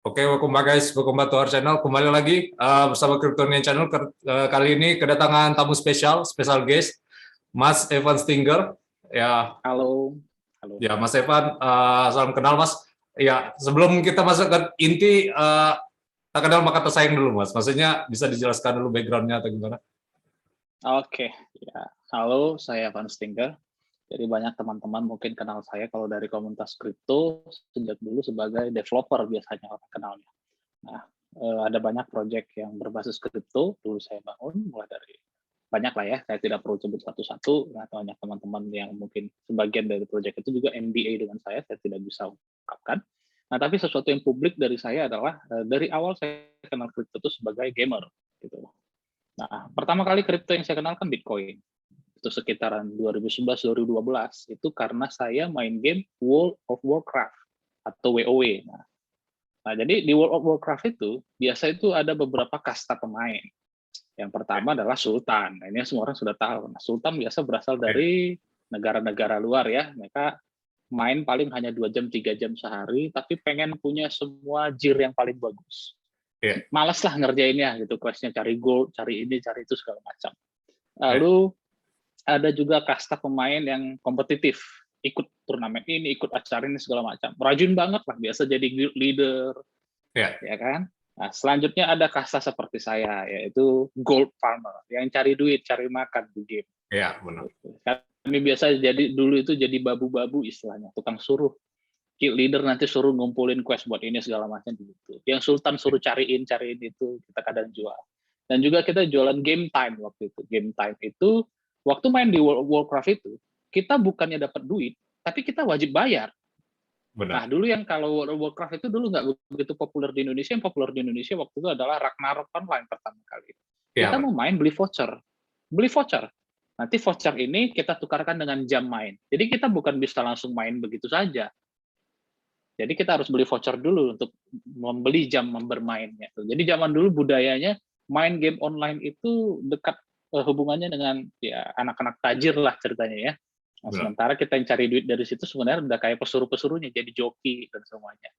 Oke, welcome back guys, welcome back to our channel. Kembali lagi bersama Kryptonian Channel. Kali ini kedatangan tamu special guest, Mas Evan Stinger. Ya, Halo. ya Mas Evan, salam kenal Mas. Ya, sebelum kita masuk ke inti, tak kenal maka tersayang dulu Mas. Maksudnya bisa dijelaskan dulu background-nya atau gimana? Oke, ya. Halo, saya Evan Stinger. Jadi banyak teman-teman mungkin kenal saya kalau dari komunitas kripto sejak dulu sebagai developer biasanya orang kenalnya. Nah, ada banyak proyek yang berbasis kripto dulu saya bangun, mulai dari banyak lah ya, saya tidak perlu sebut satu-satu, atau banyak teman-teman yang mungkin sebagian dari proyek itu juga MBA dengan saya tidak bisa ungkapkan. Nah, tapi sesuatu yang publik dari saya adalah dari awal saya kenal kripto itu sebagai gamer, gitu. Nah, pertama kali kripto yang saya kenal kan Bitcoin. Itu sekitaran 2011-2012. Itu karena saya main game World of Warcraft atau WoW. Nah, jadi di World of Warcraft itu biasa itu ada beberapa kasta pemain. Yang pertama adalah Sultan. Nah, ini semua orang sudah tahu. Nah, Sultan biasa berasal dari negara-negara luar ya. Mereka main paling hanya 2 jam, 3 jam sehari, tapi pengen punya semua gear yang paling bagus. Males lah ngerjainnya gitu, questnya cari gold, cari ini, cari itu segala macam. Lalu ada juga kasta pemain yang kompetitif, ikut turnamen ini, ikut acara ini segala macam. Rajin banget lah, biasa jadi guild leader, ya kan? Nah, selanjutnya ada kasta seperti saya, yaitu gold farmer, yang cari duit, cari makan di game. Iya, benar. Kami biasa dulu itu jadi babu-babu istilahnya, tukang suruh. Guild leader nanti suruh ngumpulin quest buat ini segala macam gitu. Yang Sultan suruh cariin itu, kita kadang jual. Dan juga kita jualan game time waktu itu. Game time itu waktu main di World of Warcraft itu, kita bukannya dapat duit, tapi kita wajib bayar. Benar. Nah, dulu yang kalau World of Warcraft itu dulu nggak begitu populer di Indonesia, yang populer di Indonesia waktu itu adalah Ragnarok Online pertama kali. Kita mau main beli voucher. Beli voucher. Nanti voucher ini kita tukarkan dengan jam main. Jadi kita bukan bisa langsung main begitu saja. Jadi kita harus beli voucher dulu untuk membeli jam bermainnya. Jadi zaman dulu budayanya main game online itu dekat hubungannya dengan ya anak-anak tajir lah ceritanya ya. Nah, sementara kita yang cari duit dari situ sebenarnya udah kayak pesuruh-pesuruhnya jadi joki dan semuanya.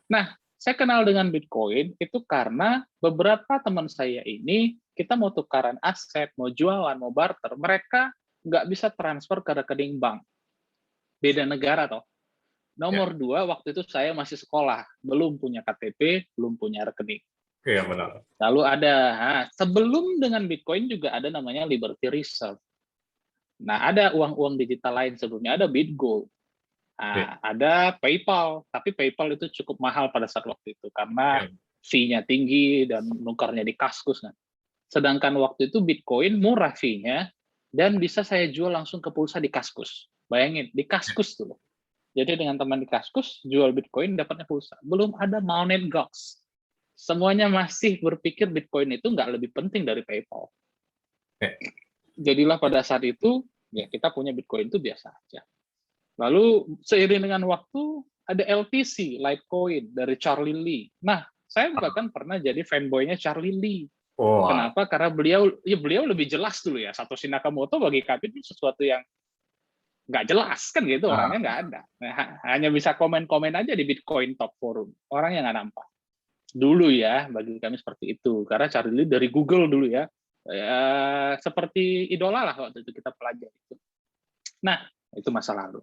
Nah, saya kenal dengan Bitcoin itu karena beberapa teman saya ini kita mau tukaran aset, mau jualan, mau barter, mereka nggak bisa transfer ke rekening bank. Beda negara toh. Nomor 2, waktu itu saya masih sekolah, belum punya KTP, belum punya rekening. Iya, benar. Lalu ada, sebelum dengan Bitcoin juga ada namanya Liberty Reserve. Nah, ada uang-uang digital lain sebelumnya, ada BitGold. Nah, ada PayPal, tapi PayPal itu cukup mahal pada saat waktu itu, karena fee-nya tinggi dan nukarnya di Kaskus. Nah. Sedangkan waktu itu Bitcoin murah fee-nya, dan bisa saya jual langsung ke pulsa di Kaskus. Bayangin, di Kaskus tuh. Jadi dengan teman di Kaskus, jual Bitcoin, dapatnya pulsa. Belum ada Mt. Gox. Semuanya masih berpikir Bitcoin itu nggak lebih penting dari PayPal. Jadilah pada saat itu, ya kita punya Bitcoin itu biasa aja. Lalu seiring dengan waktu, ada LTC, Litecoin, dari Charlie Lee. Nah, saya bahkan pernah jadi fanboy-nya Charlie Lee. Kenapa? Karena beliau lebih jelas dulu ya. Satoshi Nakamoto bagi kami itu sesuatu yang nggak jelas kan gitu, orangnya nggak ada. Nah, hanya bisa komen-komen aja di Bitcoin Top Forum, orangnya nggak nampak. Dulu ya, bagi kami seperti itu. Karena Charlie Lee dari Google dulu ya, seperti idola lah waktu itu kita pelajari itu. Nah, itu masa lalu.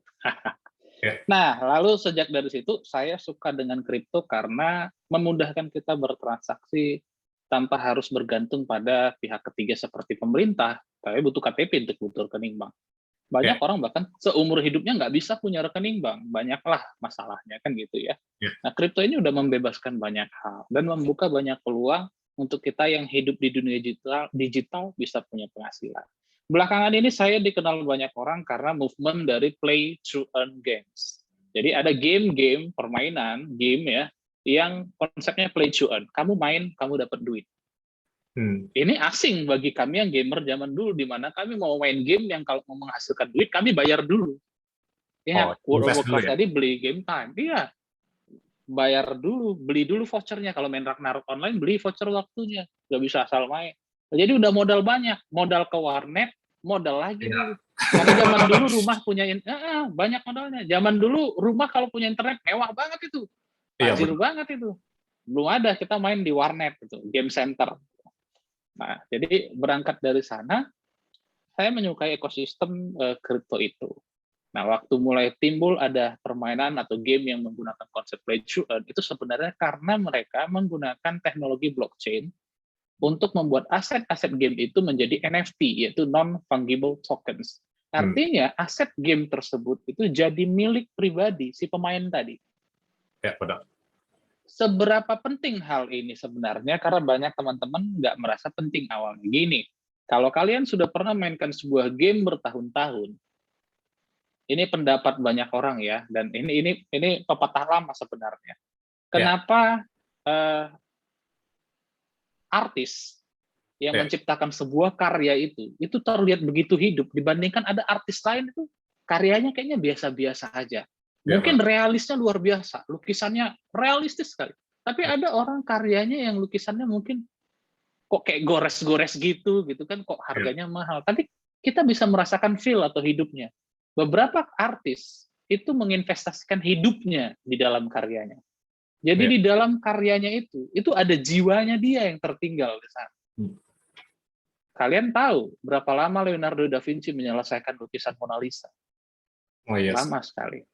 Nah, lalu sejak dari situ, saya suka dengan kripto karena memudahkan kita bertransaksi tanpa harus bergantung pada pihak ketiga seperti pemerintah. Saya butuh KTP untuk butuh rekening bank. Banyak orang bahkan seumur hidupnya nggak bisa punya rekening bank. Banyaklah masalahnya kan gitu ya. Nah, kripto ini udah membebaskan banyak hal dan membuka banyak peluang untuk kita yang hidup di dunia digital bisa punya penghasilan. Belakangan ini saya dikenal banyak orang karena movement dari play to earn games. Jadi ada game-game permainan, game ya, yang konsepnya play to earn. Kamu main, kamu dapat duit. Ini asing bagi kami yang gamer zaman dulu, di mana kami mau main game yang kalau mau menghasilkan duit, kami bayar dulu. Ya, World of Warcraft tadi beli game time. Iya, bayar dulu, beli dulu vouchernya. Kalau main Ragnarok Online, beli voucher waktunya. Nggak bisa asal main. Jadi udah modal banyak. Modal ke warnet, modal lagi dulu. Karena zaman dulu rumah punya, banyak modalnya. Zaman dulu rumah kalau punya internet, mewah banget itu. Tajir banget itu. belum ada, kita main di warnet gitu, game center. Nah, jadi berangkat dari sana, saya menyukai ekosistem kripto itu. Nah, waktu mulai timbul ada permainan atau game yang menggunakan konsep play to earn, itu sebenarnya karena mereka menggunakan teknologi blockchain untuk membuat aset-aset game itu menjadi NFT, yaitu non-fungible tokens. Artinya, aset game tersebut itu jadi milik pribadi si pemain tadi. Ya, benar. Seberapa penting hal ini sebenarnya? Karena banyak teman-teman nggak merasa penting awalnya. Gini, kalau kalian sudah pernah mainkan sebuah game bertahun-tahun, ini pendapat banyak orang ya, dan ini pepatah lama sebenarnya. Kenapa artis yang menciptakan sebuah karya itu terlihat begitu hidup dibandingkan ada artis lain itu karyanya kayaknya biasa-biasa aja. Mungkin realisnya luar biasa, lukisannya realistis sekali. Tapi ada orang karyanya yang lukisannya mungkin kok kayak gores-gores gitu kan, kok harganya mahal. Tapi kita bisa merasakan feel atau hidupnya. Beberapa artis itu menginvestasikan hidupnya di dalam karyanya. Jadi di dalam karyanya itu ada jiwanya dia yang tertinggal di sana. Kalian tahu berapa lama Leonardo da Vinci menyelesaikan lukisan Mona Lisa? Lama sekali.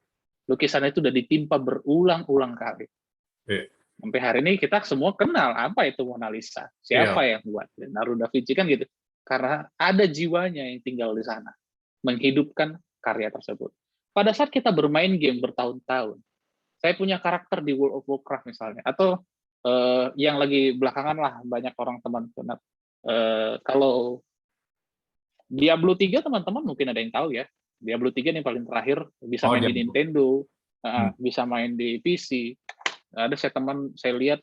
Lukisan itu sudah ditimpa berulang-ulang kali. Sampai hari ini kita semua kenal apa itu Mona Lisa. Siapa yang buat? Leonardo da Vinci kan gitu. Karena ada jiwanya yang tinggal di sana. Menghidupkan karya tersebut. Pada saat kita bermain game bertahun-tahun, saya punya karakter di World of Warcraft misalnya, atau yang lagi belakangan lah banyak orang teman-teman. Kalau Diablo 3 teman-teman mungkin ada yang tahu ya. Diablo 3 yang paling terakhir bisa main di Nintendo, bisa main di PC. Ada teman saya lihat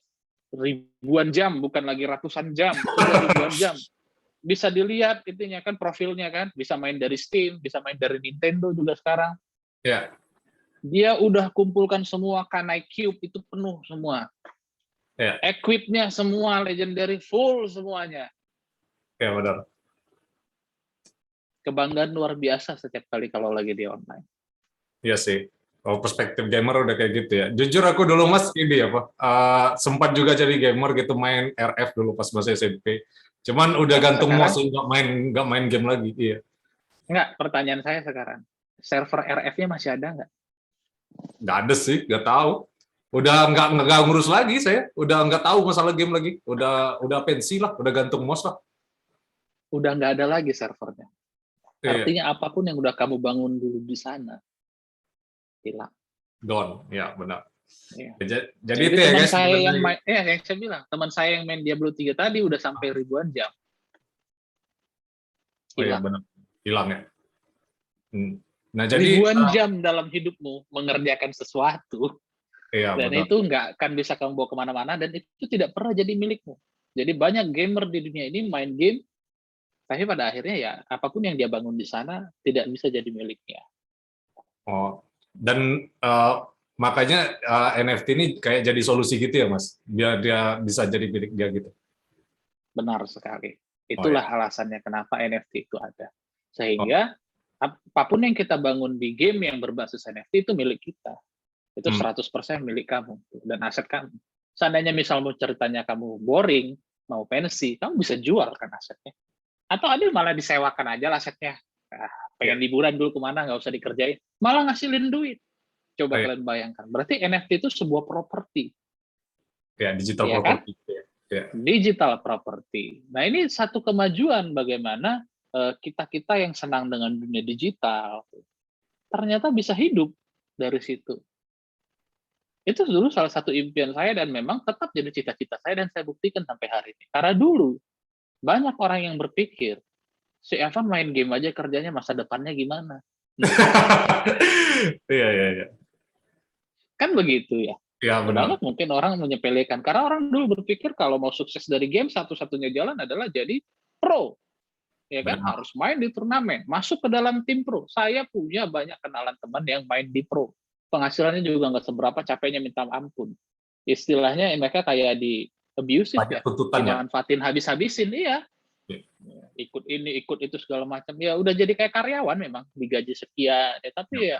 ribuan jam, bukan lagi ratusan jam, ribuan jam. Bisa dilihat intinya kan profilnya kan, bisa main dari Steam, bisa main dari Nintendo juga sekarang. Dia udah kumpulkan semua Kanai Cube itu penuh semua. Equipnya semua legendary full semuanya. Benar. Kebanggaan luar biasa setiap kali kalau lagi di online. Iya sih. Oh, perspektif gamer udah kayak gitu ya. Jujur aku dulu Mas ini apa sempat juga jadi gamer gitu, main RF dulu pas masih SMP. Cuman udah gantung mouse, nggak main game lagi. Iya. Enggak, pertanyaan saya sekarang. Server RF-nya masih ada nggak? Nggak ada sih, nggak tahu. Udah nggak ngurus lagi saya. Udah nggak tahu masalah game lagi. Udah pensi lah, udah gantung mouse lah. Udah nggak ada lagi servernya. Artinya apapun yang udah kamu bangun dulu di sana hilang. Gone, ya benar. Ya. Jadi itu ya guys. Yang saya bilang, teman saya yang main Diablo 3 tadi udah sampai ribuan jam. Hilang. Oh iya benar, hilang ya. Nah, jadi ribuan jam dalam hidupmu mengerjakan sesuatu, dan benar. Itu nggak akan bisa kamu bawa kemana-mana, dan itu tidak pernah jadi milikmu. Jadi banyak gamer di dunia ini main game, tapi pada akhirnya ya apapun yang dia bangun di sana tidak bisa jadi miliknya. Oh, dan makanya NFT ini kayak jadi solusi gitu ya Mas, biar dia bisa jadi milik dia gitu. Benar sekali. Itulah alasannya kenapa NFT itu ada. Sehingga apapun yang kita bangun di game yang berbasis NFT itu milik kita. Itu 100% milik kamu dan aset kamu. Seandainya misalnya ceritanya kamu boring, mau pensi, kamu bisa jual kan asetnya. Atau ada malah disewakan aja asetnya. Pengen liburan dulu kemana, nggak usah dikerjain. Malah ngasilin duit. Coba kalian bayangkan. Berarti NFT itu sebuah properti. Ya, digital ya property. Kan? Ya. Digital property. Nah, ini satu kemajuan bagaimana kita-kita yang senang dengan dunia digital, ternyata bisa hidup dari situ. Itu dulu salah satu impian saya dan memang tetap jadi cita-cita saya dan saya buktikan sampai hari ini. Karena dulu banyak orang yang berpikir, si Evan main game aja kerjanya masa depannya gimana? Iya. Kan begitu ya. Ya, benar. Banyak mungkin orang menyepelekan. Karena orang dulu berpikir kalau mau sukses dari game, satu-satunya jalan adalah jadi pro. Ya kan? Benar. Harus main di turnamen, masuk ke dalam tim pro. Saya punya banyak kenalan teman yang main di pro. Penghasilannya juga nggak seberapa, capeknya minta ampun. Istilahnya mereka kayak di abusive ya. Dimanfaatin habis-habisin, iya. Ikut ini, ikut itu segala macam. Ya udah jadi kayak karyawan memang, digaji sekian. Ya, tapi ya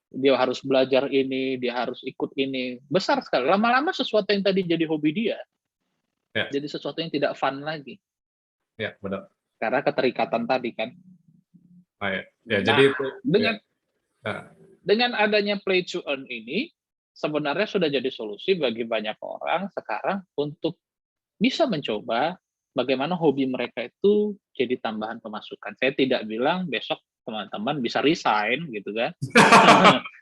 dia harus belajar ini, dia harus ikut ini. Besar sekali. Lama-lama sesuatu yang tadi jadi hobi dia, jadi sesuatu yang tidak fun lagi. Ya, benar. Karena keterikatan tadi kan. Ya, nah, jadi itu dengan adanya play to earn ini, sebenarnya sudah jadi solusi bagi banyak orang sekarang untuk bisa mencoba bagaimana hobi mereka itu jadi tambahan pemasukan. Saya tidak bilang besok teman-teman bisa resign gitu kan.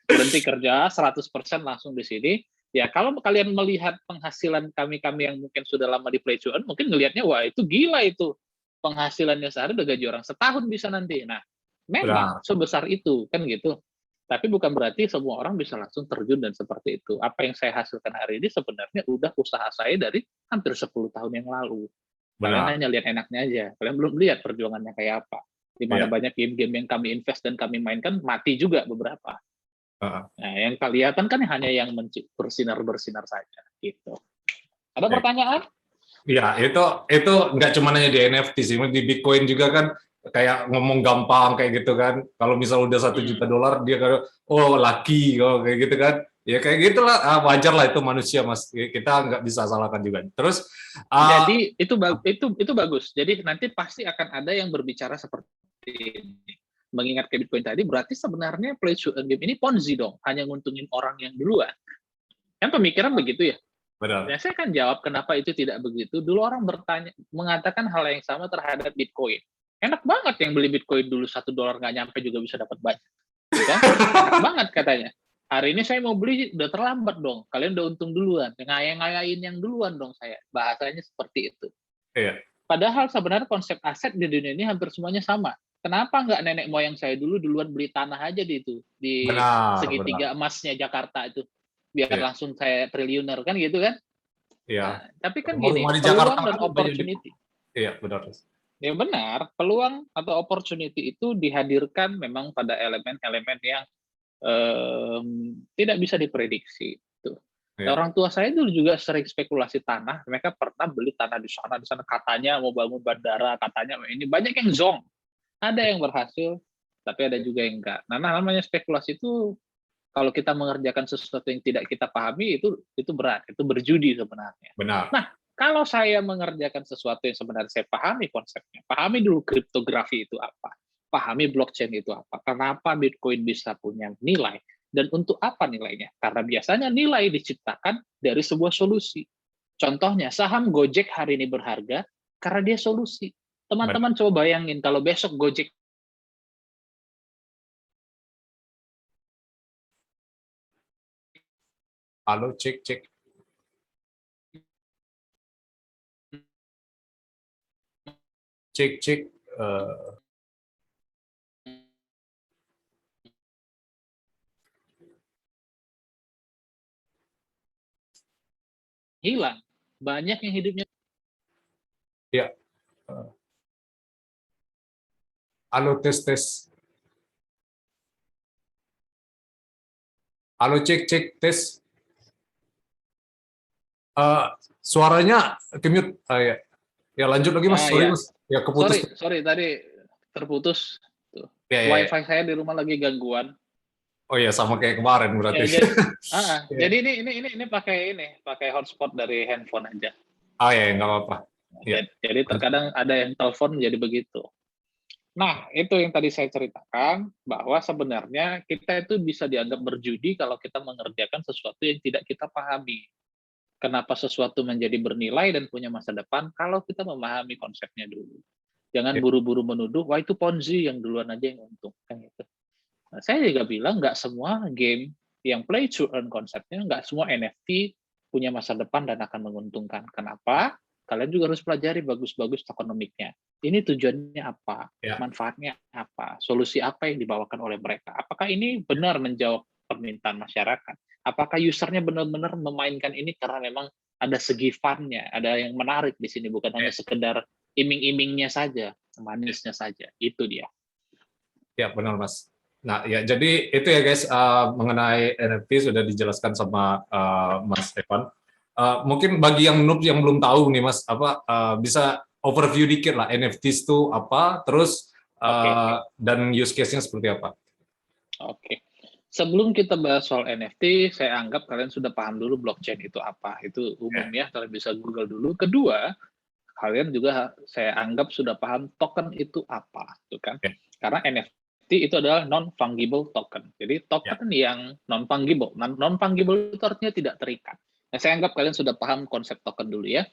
Berhenti kerja 100% langsung di sini. Ya kalau kalian melihat penghasilan kami-kami yang mungkin sudah lama di play to earn, mungkin ngelihatnya wah itu gila itu. Penghasilannya sehari udah gaji orang setahun bisa nanti. Nah, memang sebesar itu kan gitu. Tapi bukan berarti semua orang bisa langsung terjun dan seperti itu. Apa yang saya hasilkan hari ini sebenarnya udah usaha saya dari hampir 10 tahun yang lalu. Kalian hanya lihat enaknya aja. Kalian belum lihat perjuangannya kayak apa. Di mana banyak game-game yang kami invest dan kami mainkan mati juga beberapa. Nah, yang kelihatan kan hanya yang bersinar-bersinar saja. Gitu. Ada pertanyaan? Ya, itu nggak cuma hanya di NFT sih, di Bitcoin juga kan kayak ngomong gampang kayak gitu kan. Kalau misal udah $1 juta, dia kayak lucky kayak gitu kan. Ya kayak gitulah, wajar lah itu manusia Mas. Kita nggak bisa salahkan juga. Terus jadi itu bagus. Jadi nanti pasti akan ada yang berbicara seperti ini. Mengingat ke Bitcoin tadi, berarti sebenarnya play to earn game ini ponzi dong, hanya nguntungin orang yang duluan. Kan pemikiran begitu ya. Benar. Ya, saya kan jawab kenapa itu tidak begitu. Dulu orang mengatakan hal yang sama terhadap Bitcoin. Enak banget yang beli Bitcoin dulu $1 nggak nyampe juga bisa dapat banyak. Ya, enak banget katanya. Hari ini saya mau beli udah terlambat dong. Kalian udah untung duluan. Ngayang-ngayain yang duluan dong saya. Bahasanya seperti itu. Iya. Padahal sebenarnya konsep aset di dunia ini hampir semuanya sama. Kenapa nggak nenek moyang saya dulu duluan beli tanah aja di segitiga emasnya Jakarta itu? Biar langsung saya triliuner kan gitu kan? Iya. Nah, tapi kan gini, di peluang Jakarta dan opportunity. Iya, benar. Ya benar, peluang atau opportunity itu dihadirkan memang pada elemen-elemen yang tidak bisa diprediksi. Tuh. Ya. Orang tua saya dulu juga sering spekulasi tanah. Mereka pernah beli tanah di sana katanya mau bangun bandara, katanya ini banyak yang zong. Ada yang berhasil, tapi ada juga yang enggak. Nah, namanya spekulasi itu kalau kita mengerjakan sesuatu yang tidak kita pahami itu berat, itu berjudi sebenarnya. Benar. Nah, kalau saya mengerjakan sesuatu yang sebenarnya saya pahami konsepnya, pahami dulu kriptografi itu apa, pahami blockchain itu apa, kenapa Bitcoin bisa punya nilai, dan untuk apa nilainya? Karena biasanya nilai diciptakan dari sebuah solusi. Contohnya, saham Gojek hari ini berharga karena dia solusi. Teman-teman coba bayangin kalau besok Gojek halo, cek. Cek. hilang. Banyak yang hidupnya. Ya. Halo, tes. Halo, cek, tes. Suaranya kemute. Ya lanjut lagi Mas. Sorry Mas. Ya keputus. Sorry tadi terputus. Tuh. Ya. Wifi saya di rumah lagi gangguan. Oh iya, sama kayak kemarin berarti. Jadi ini pakai hotspot dari handphone aja. Oh ya, nggak apa-apa. Jadi terkadang ada yang telepon jadi begitu. Nah, itu yang tadi saya ceritakan, bahwa sebenarnya kita itu bisa dianggap berjudi kalau kita mengerjakan sesuatu yang tidak kita pahami. Kenapa sesuatu menjadi bernilai dan punya masa depan kalau kita memahami konsepnya dulu. Jangan buru-buru menuduh, wah itu Ponzi yang duluan aja yang untung. Kan gitu. Nah, saya juga bilang nggak semua game yang play to earn konsepnya, nggak semua NFT punya masa depan dan akan menguntungkan. Kenapa? Kalian juga harus pelajari bagus-bagus tokenomiknya. Ini tujuannya apa? Manfaatnya apa? Solusi apa yang dibawakan oleh mereka? Apakah ini benar menjawab permintaan masyarakat? Apakah usernya benar-benar memainkan ini karena memang ada segi fun-nya, ada yang menarik di sini, bukan hanya sekedar iming-imingnya saja, manisnya saja. Itu dia. Ya, benar Mas. Nah, ya jadi itu ya guys, mengenai NFT sudah dijelaskan sama Mas Evan. Mungkin bagi yang noob yang belum tahu nih Mas, bisa overview dikit lah NFTs itu apa, terus dan use case-nya seperti apa? Oke. Sebelum kita bahas soal NFT, saya anggap kalian sudah paham dulu blockchain itu apa. Itu umum ya, kalian bisa Google dulu. Kedua, kalian juga saya anggap sudah paham token itu apa, tuh kan? Ya. Karena NFT itu adalah non-fungible token. Jadi token yang non-fungible. Non-fungible itu artinya tidak terikat. Nah, saya anggap kalian sudah paham konsep token dulu ya.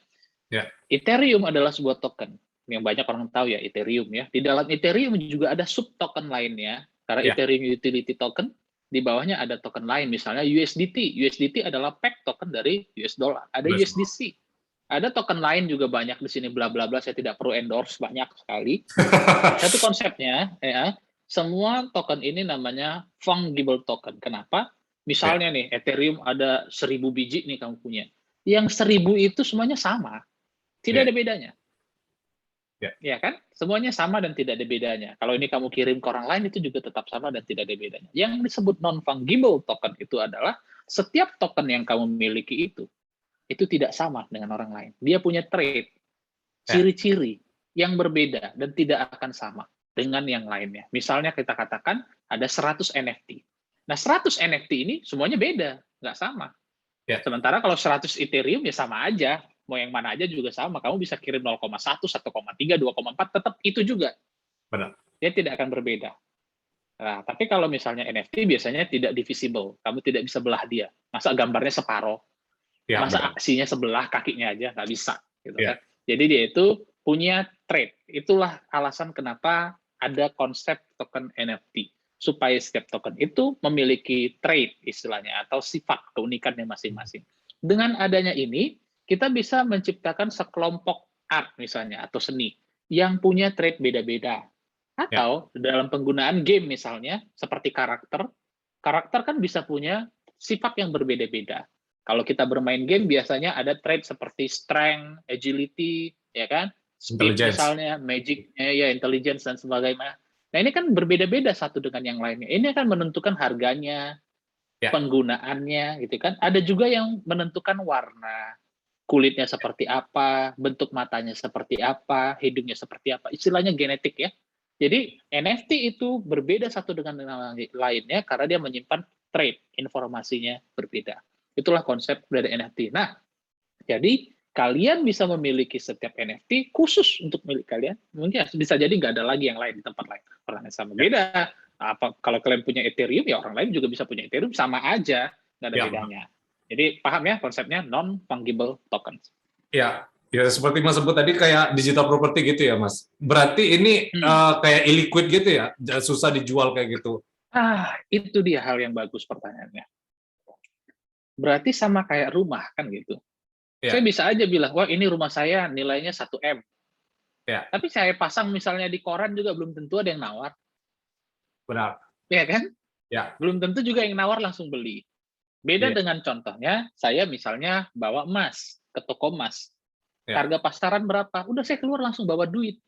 Ya. Ethereum adalah sebuah token yang banyak orang tahu ya, Ethereum ya. Di dalam Ethereum juga ada sub token lainnya. Karena Ethereum Utility Token, di bawahnya ada token lain, misalnya USDT. USDT adalah peg token dari US dollar. Ada USDC. Ada token lain juga banyak di sini, bla bla bla. Saya tidak perlu endorse, banyak sekali. Satu konsepnya, ya, semua token ini namanya fungible token. Kenapa? Misalnya nih, Ethereum ada 1000 biji nih kamu punya. Yang 1000 itu semuanya sama. Tidak ada bedanya. Ya kan? Semuanya sama dan tidak ada bedanya. Kalau ini kamu kirim ke orang lain, itu juga tetap sama dan tidak ada bedanya. Yang disebut non-fungible token itu adalah setiap token yang kamu miliki itu tidak sama dengan orang lain. Dia punya trait, ciri-ciri yang berbeda dan tidak akan sama dengan yang lainnya. Misalnya kita katakan ada 100 NFT. Nah, 100 NFT ini semuanya beda, nggak sama. Sementara kalau 100 Ethereum ya sama aja. Mau yang mana aja juga sama. Kamu bisa kirim 0,1, 1,3, 2,4, tetap itu juga. Benar. Dia tidak akan berbeda. Nah, tapi kalau misalnya NFT biasanya tidak divisible. Kamu tidak bisa belah dia. Masa gambarnya separoh? Masa aksinya sebelah kakinya aja? Nggak bisa. Gitu kan? Jadi dia itu punya trait. Itulah alasan kenapa ada konsep token NFT. Supaya setiap token itu memiliki trait istilahnya, atau sifat keunikannya masing-masing. Dengan adanya ini, kita bisa menciptakan sekelompok art misalnya, atau seni, yang punya trait beda-beda. Atau dalam penggunaan game misalnya, seperti karakter kan bisa punya sifat yang berbeda-beda. Kalau kita bermain game, biasanya ada trait seperti strength, agility, ya kan? Speed misalnya, magic, intelligence, dan sebagainya. Nah, ini kan berbeda-beda satu dengan yang lainnya. Ini akan menentukan harganya, penggunaannya, gitu kan. Ada juga yang menentukan warna, kulitnya seperti apa, bentuk matanya seperti apa, hidungnya seperti apa. Istilahnya genetik ya. Jadi NFT itu berbeda satu dengan yang lainnya karena dia menyimpan trait, informasinya berbeda. Itulah konsep dari NFT. Nah, jadi kalian bisa memiliki setiap NFT khusus untuk milik kalian. Mungkin bisa jadi nggak ada lagi yang lain di tempat lain. Orangnya sama. Beda. Apa kalau kalian punya Ethereum, ya orang lain juga bisa punya Ethereum, sama aja. Nggak ada bedanya. Jadi paham ya konsepnya non-fungible tokens. Ya, seperti Mas sebut tadi kayak digital property gitu ya, Mas. Berarti ini kayak illiquid gitu ya, susah dijual kayak gitu. Itu dia hal yang bagus pertanyaannya. Berarti sama kayak rumah kan gitu. Saya bisa aja bilang, wah ini rumah saya nilainya 1 M. Tapi saya pasang misalnya di koran juga belum tentu ada yang nawar. Benar. Ya kan? Belum tentu juga yang nawar langsung beli. Beda dengan contohnya, saya misalnya bawa emas ke toko emas. Harga pasaran berapa? Udah saya keluar langsung bawa duit.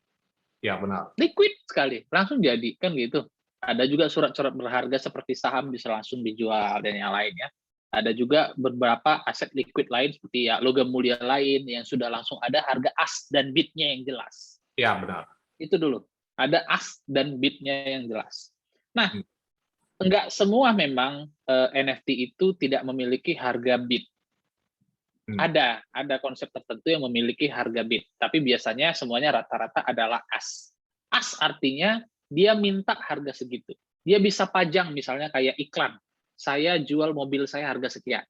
Ya, benar. Liquid sekali, langsung jadi. Kan gitu. Ada juga surat-surat berharga seperti saham bisa langsung dijual dan yang lainnya. Ada juga beberapa aset liquid lain seperti logam mulia lain yang sudah langsung ada harga as dan bidnya yang jelas. Ya, benar. Itu dulu. Ada as dan bidnya yang jelas. Nah, enggak semua memang NFT itu tidak memiliki harga bid. Ada konsep tertentu yang memiliki harga bid, tapi biasanya semuanya rata-rata adalah as. As artinya dia minta harga segitu. Dia bisa pajang misalnya kayak iklan. Saya jual mobil saya harga sekian.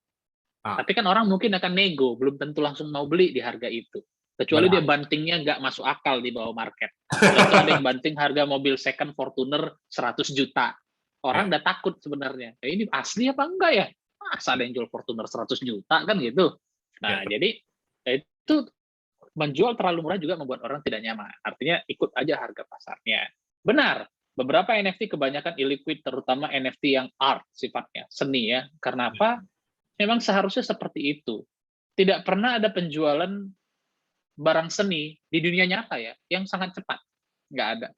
Tapi kan orang mungkin akan nego, belum tentu langsung mau beli di harga itu. Kecuali dia bantingnya nggak masuk akal di bawah market. Contoh ada yang banting harga mobil second Fortuner 100 juta. Orang udah takut sebenarnya. Ini asli apa enggak ya? Masa ada yang jual Fortuner 100 juta kan gitu. Nah, jadi itu menjual terlalu murah juga membuat orang tidak nyaman. Artinya ikut aja harga pasarnya. Benar, beberapa NFT kebanyakan illiquid, terutama NFT yang art sifatnya, seni ya. Karena apa? Memang seharusnya seperti itu. Tidak pernah ada penjualan barang seni di dunia nyata ya, yang sangat cepat. Nggak ada.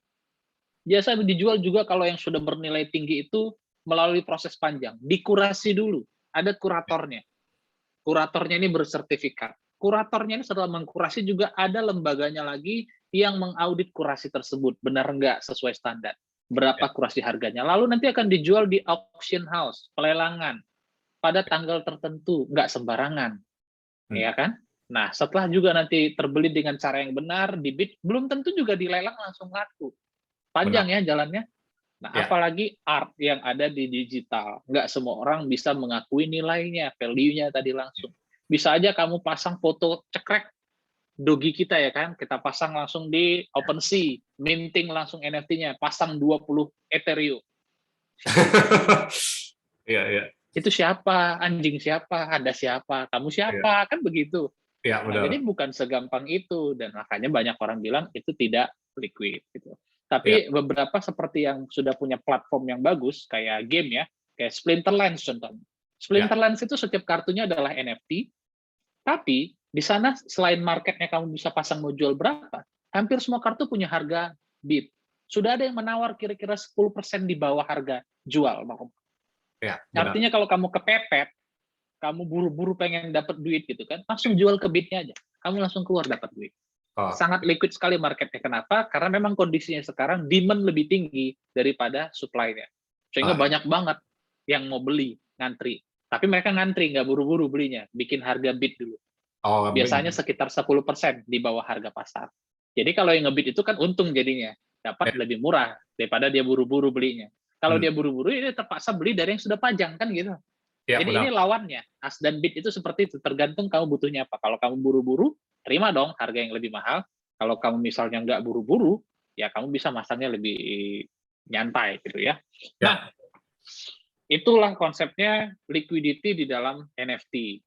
Biasa dijual juga kalau yang sudah bernilai tinggi itu melalui proses panjang. Dikurasi dulu. Ada kuratornya. Kuratornya ini bersertifikat. Kuratornya ini setelah mengkurasi juga ada lembaganya lagi yang mengaudit kurasi tersebut. Benar nggak sesuai standar. berapa kurasi harganya. Lalu nanti akan dijual di auction house, pelelangan, pada tanggal tertentu, nggak sembarangan, ya kan? Nah, setelah juga nanti terbeli dengan cara yang benar, dibid, belum tentu juga dilelang langsung laku. Panjang ya jalannya. Nah, Ya. apalagi art yang ada di digital. Nggak semua orang bisa mengakui nilainya, value-nya tadi langsung. Bisa aja kamu pasang foto cekrek dogi kita ya kan, kita pasang langsung di OpenSea, minting langsung NFT-nya, pasang 20 Ethereum. Iya, iya. Itu siapa? Anjing siapa? Ada siapa? Kamu siapa? Kan begitu. Iya, Nah, benar. jadi bukan segampang itu, dan makanya banyak orang bilang itu tidak liquid gitu. Ya. Tapi beberapa seperti yang sudah punya platform yang bagus, kayak game ya, kayak Splinterlands contohnya. Splinterlands itu setiap kartunya adalah NFT, tapi di sana selain marketnya kamu bisa pasang mau jual berapa, hampir semua kartu punya harga bid. Sudah ada yang menawar kira-kira 10% di bawah harga jual. Ya, benar. Artinya kalau kamu kepepet, kamu buru-buru pengen dapat duit gitu kan, langsung jual ke bidnya aja. Kamu langsung keluar dapat duit. Oh, Sangat liquid sekali marketnya. Kenapa? Karena memang kondisinya sekarang demand lebih tinggi daripada supply-nya. Sehingga ya. banyak banget yang mau beli, ngantri. Tapi mereka ngantri, nggak buru-buru belinya. Bikin harga bid dulu. Oh, Biasanya sekitar 10% di bawah harga pasar. Jadi kalau yang ngebid itu kan untung jadinya. Dapat ya. lebih murah daripada dia buru-buru belinya. Kalau Hmm. dia buru-buru, dia terpaksa beli dari yang sudah pajang, kan gitu. Ya, Jadi benar. ini lawannya. As dan bid itu seperti itu, tergantung kamu butuhnya apa. Kalau kamu buru-buru, terima dong harga yang lebih mahal. Kalau kamu misalnya nggak buru-buru, ya kamu bisa masangnya lebih nyantai gitu ya. Ya. Nah, itulah konsepnya liquidity di dalam NFT.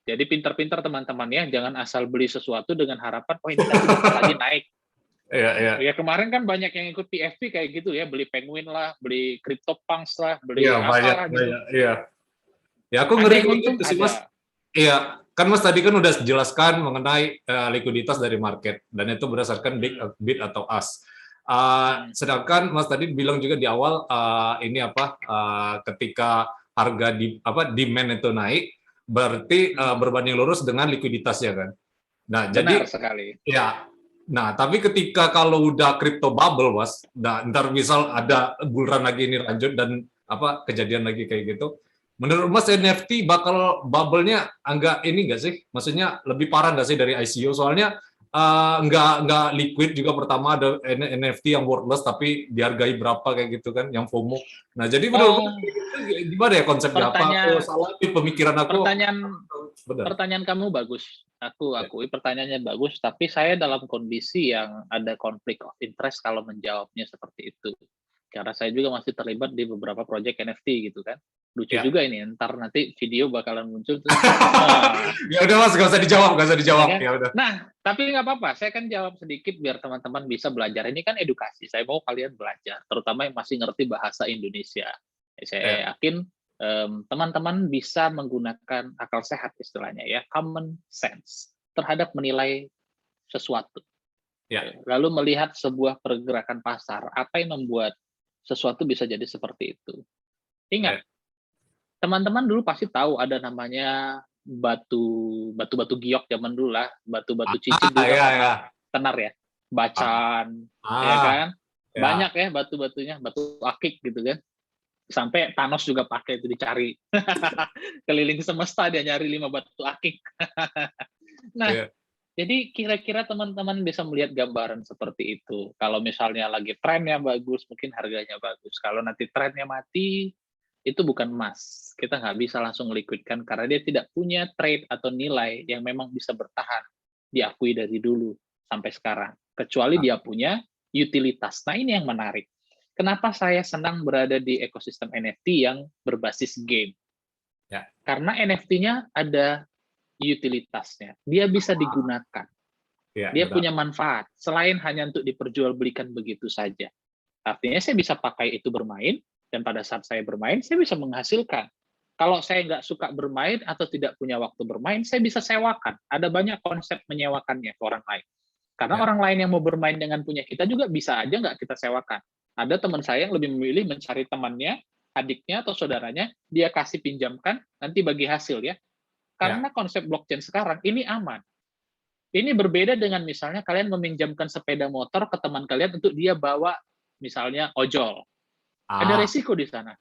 Jadi pintar-pintar teman-teman ya, jangan asal beli sesuatu dengan harapan, oh ini nanti bentar lagi naik. Iya, iya. Ya kemarin kan banyak yang ikut PFP kayak gitu ya, beli Penguin lah, beli CryptoPunks lah, beli Iya, banyak, apalah gitu. banyak. Iya. Ya, aku Ada ngeri yang kayak untung, gitu sih, Mas. ada. Iya, kan Mas tadi kan udah jelaskan mengenai likuiditas dari market dan itu berdasarkan bid atau ask. Sedangkan Mas tadi bilang juga di awal ini apa ketika harga demand itu naik berarti berbanding lurus dengan likuiditas ya kan. Nah, Benar jadi sekali. ya. Nah, tapi ketika kalau udah crypto bubble, Mas, nah, ntar misal ada bulan lagi ini lanjut dan apa kejadian lagi kayak gitu, menurut Mas NFT bakal bubble-nya agak ini nggak sih? Maksudnya lebih parah nggak sih dari ICO? Soalnya nggak liquid juga pertama ada NFT yang worthless tapi dihargai berapa kayak gitu kan, yang FOMO. Nah, jadi menurut Mas Oh, gimana ya konsepnya? Apa aku pertanyaan salah di pemikiran aku? pertanyaan Benar. pertanyaan kamu bagus. Aku Ya. akui pertanyaannya bagus, tapi saya dalam kondisi yang ada konflik of interest kalau menjawabnya seperti itu. Karena saya juga masih terlibat di beberapa proyek NFT gitu kan. Lucu Ya. juga ini, ntar nanti video bakalan muncul tuh. Ya udah Mas, nggak usah dijawab, nggak usah Ya dijawab. kan? Ya udah. Nah, tapi nggak apa-apa. Saya kan jawab sedikit biar teman-teman bisa belajar. Ini kan edukasi. Saya mau kalian belajar, terutama yang masih ngerti bahasa Indonesia. Ya. Saya yakin teman-teman bisa menggunakan akal sehat istilahnya ya, common sense terhadap menilai sesuatu. Ya. Lalu melihat sebuah pergerakan pasar, apa yang membuat sesuatu bisa jadi seperti itu. Ingat, teman-teman dulu pasti tahu ada namanya batu giok zaman dulu lah, batu-batu cincin juga Ya, pernah ya. tenar ya, bacan, ya kan, Ya. banyak ya batu-batunya, batu akik gitu kan, sampai Thanos juga pakai itu dicari, keliling semesta dia nyari 5 batu akik. Nah, Ya. jadi kira-kira teman-teman bisa melihat gambaran seperti itu. Kalau misalnya lagi trennya bagus, mungkin harganya bagus. Kalau nanti trennya mati, itu bukan emas. Kita nggak bisa langsung liquidkan karena dia tidak punya trade atau nilai yang memang bisa bertahan. Diakui dari dulu sampai sekarang. Kecuali dia punya utilitas. Nah, ini yang menarik. Kenapa saya senang berada di ekosistem NFT yang berbasis game? Ya. Karena NFT-nya ada utilitasnya. Dia bisa digunakan. Ya, Dia betul. punya manfaat. Selain hanya untuk diperjualbelikan begitu saja. Artinya saya bisa pakai itu bermain, dan pada saat saya bermain, saya bisa menghasilkan. Kalau saya nggak suka bermain atau tidak punya waktu bermain, saya bisa sewakan. Ada banyak konsep menyewakannya ke orang lain. Karena Ya. orang lain yang mau bermain dengan punya kita juga bisa aja nggak kita sewakan. Ada teman saya yang lebih memilih mencari temannya, adiknya atau saudaranya, dia kasih pinjamkan, nanti bagi hasil ya. Karena konsep blockchain sekarang ini aman. Ini berbeda dengan misalnya kalian meminjamkan sepeda motor ke teman kalian untuk dia bawa misalnya ojol. Ada resiko di sana.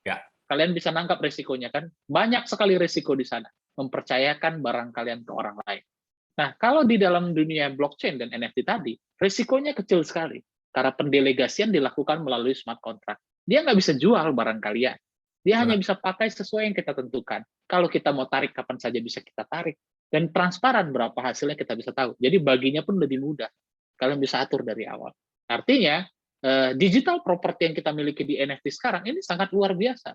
Ya. Kalian bisa nangkap resikonya kan? Banyak sekali resiko di sana. Mempercayakan barang kalian ke orang lain. Nah, kalau di dalam dunia blockchain dan NFT tadi, resikonya kecil sekali. Karena pendelegasian dilakukan melalui smart contract. Dia nggak bisa jual barang kalian. Dia hanya bisa pakai sesuai yang kita tentukan. Kalau kita mau tarik, kapan saja bisa kita tarik. Dan transparan berapa hasilnya kita bisa tahu. Jadi baginya pun lebih mudah. Kalian bisa atur dari awal. Artinya, digital property yang kita miliki di NFT sekarang ini sangat luar biasa.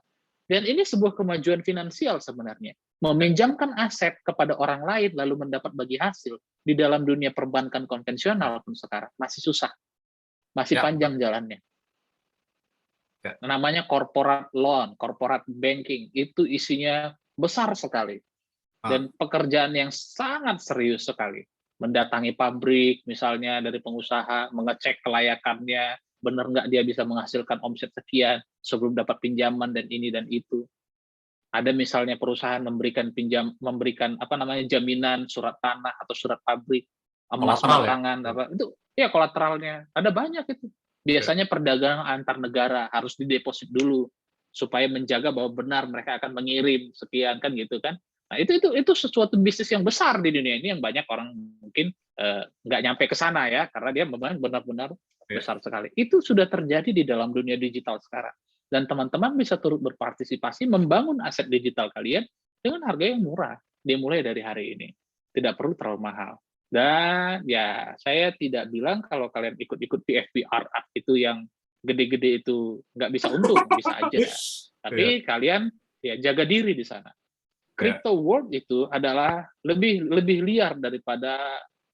Dan ini sebuah kemajuan finansial sebenarnya. Meminjamkan aset kepada orang lain lalu mendapat bagi hasil di dalam dunia perbankan konvensional pun sekarang masih susah. Masih panjang jalannya. Namanya corporate loan, corporate banking, itu isinya besar sekali. Dan pekerjaan yang sangat serius sekali. Mendatangi pabrik, misalnya dari pengusaha, mengecek kelayakannya, benar nggak dia bisa menghasilkan omset sekian sebelum dapat pinjaman dan ini dan itu. Ada misalnya perusahaan memberikan jaminan surat tanah atau surat pabrik, emas batangan, itu ya kolateralnya. Ada banyak itu. Biasanya perdagangan antar negara harus dideposit dulu supaya menjaga bahwa benar mereka akan mengirim sekian kan gitu kan. Nah, itu sesuatu bisnis yang besar di dunia ini yang banyak orang mungkin nggak nyampe ke sana ya, karena dia memang benar-benar besar sekali. Itu sudah terjadi di dalam dunia digital sekarang. Dan teman-teman bisa turut berpartisipasi membangun aset digital kalian dengan harga yang murah. Dimulai dari hari ini. Tidak perlu terlalu mahal. Dan ya, saya tidak bilang kalau kalian ikut-ikut PFPR itu yang gede-gede itu nggak bisa untung, bisa aja. Tapi kalian ya jaga diri di sana. Crypto world itu adalah lebih liar daripada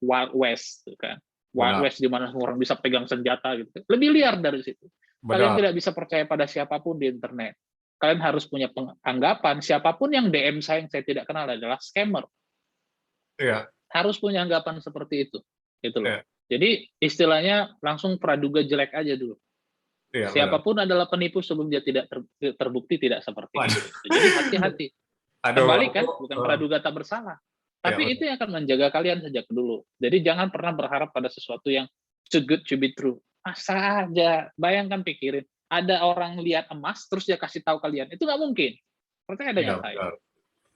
Wild West, kan? Wild West di mana orang bisa pegang senjata gitu. Lebih liar dari situ. Kalian tidak bisa percaya pada siapapun di internet. Kalian harus punya anggapan siapapun yang DM saya yang saya tidak kenal adalah scammer. Iya. Harus punya anggapan seperti itu. Gitu loh. Jadi istilahnya langsung praduga jelek aja dulu. Siapapun adalah penipu sebelum dia tidak terbukti tidak seperti itu. Jadi hati-hati. Kembali kan, bukan praduga tak bersalah. Tapi itu yang akan menjaga kalian sejak dulu. Jadi jangan pernah berharap pada sesuatu yang too good to be true. Masa aja, bayangkan pikirin. Ada orang lihat emas, terus dia kasih tahu kalian. Itu nggak mungkin. Percaya dengan saya.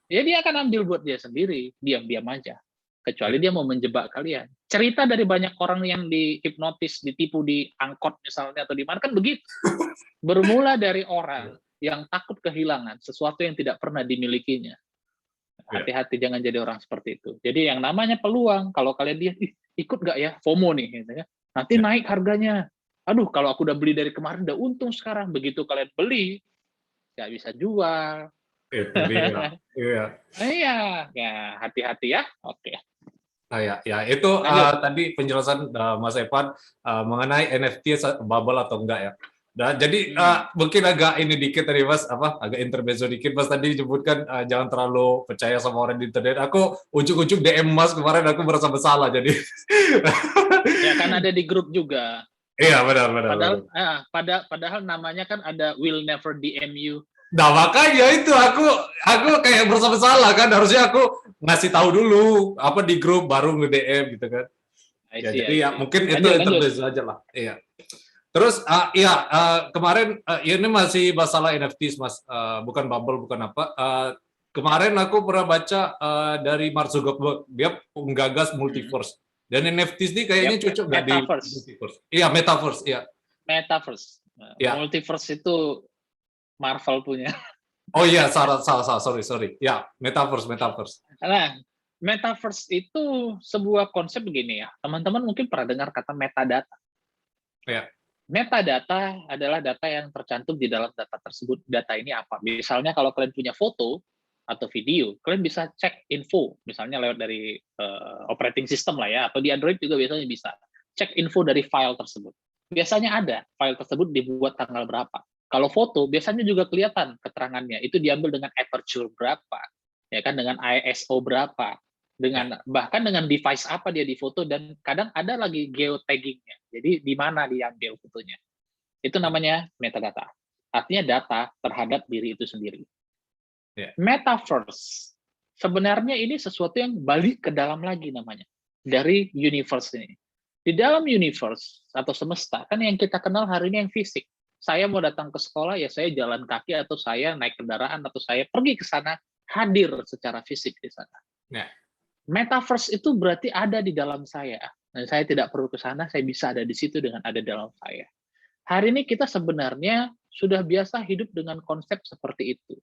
Ya dia akan ambil buat dia sendiri, diam-diam aja. Kecuali dia mau menjebak kalian. Cerita dari banyak orang yang dihipnotis, ditipu di angkot misalnya, atau di mana, kan begitu. Bermula dari orang yang takut kehilangan sesuatu yang tidak pernah dimilikinya. Hati-hati, jangan jadi orang seperti itu. Jadi yang namanya peluang, kalau kalian lihat, ikut nggak ya, FOMO nih, gitu ya. Nanti naik harganya. Aduh, kalau aku udah beli dari kemarin, udah untung sekarang. Begitu kalian beli, nggak bisa jual. Itu dia. Iya, ya hati-hati ya. Oke. Ya itu tadi penjelasan Mas Evan mengenai NFT bubble atau enggak ya. Nah, jadi mungkin agak ini dikit tadi Mas, agak intermezzo dikit Mas tadi disebutkan jangan terlalu percaya sama orang di internet. Aku ujuk-ujuk DM Mas kemarin, aku merasa bersalah jadi. Ya kan ada di grup juga. Iya benar. Padahal namanya kan ada will never DM you. Nah makanya itu aku kayak merasa bersalah kan, harusnya aku ngasih tahu dulu di grup baru nge-DM gitu kan. Jadi ya mungkin itu intermezzo aja lah. Iya. Terus kemarin ini masih masalah NFT Mas, bukan bubble, bukan apa. Kemarin aku pernah baca dari Mark Zuckerberg, dia menggagas multiverse. Dan NFT ini kayaknya cocok nggak di multiverse? Iya, metaverse, iya. Metaverse. Multiverse itu Marvel punya. Oh iya, salah, sorry. Ya, metaverse. Nah, metaverse itu sebuah konsep begini ya. Teman-teman mungkin pernah dengar kata metadata. Ya. Metadata adalah data yang tercantum di dalam data tersebut. Data ini apa? Misalnya kalau kalian punya foto atau video, kalian bisa cek info, misalnya lewat dari operating system lah ya, atau di Android juga biasanya bisa. Cek info dari file tersebut. Biasanya ada file tersebut dibuat tanggal berapa. Kalau foto, biasanya juga kelihatan keterangannya. Itu diambil dengan aperture berapa, ya kan, dengan ISO berapa, bahkan dengan device apa dia difoto, dan kadang ada lagi geotaggingnya. Jadi di mana diambil fotonya. Itu namanya metadata. Artinya data terhadap diri itu sendiri. Metaverse. Sebenarnya ini sesuatu yang balik ke dalam lagi namanya. Dari universe ini. Di dalam universe atau semesta, kan yang kita kenal hari ini yang fisik. Saya mau datang ke sekolah, ya saya jalan kaki, atau saya naik kendaraan, atau saya pergi ke sana, hadir secara fisik di sana. Ya. Metaverse itu berarti ada di dalam saya. Dan saya tidak perlu ke sana, saya bisa ada di situ dengan ada dalam saya. Hari ini kita sebenarnya sudah biasa hidup dengan konsep seperti itu.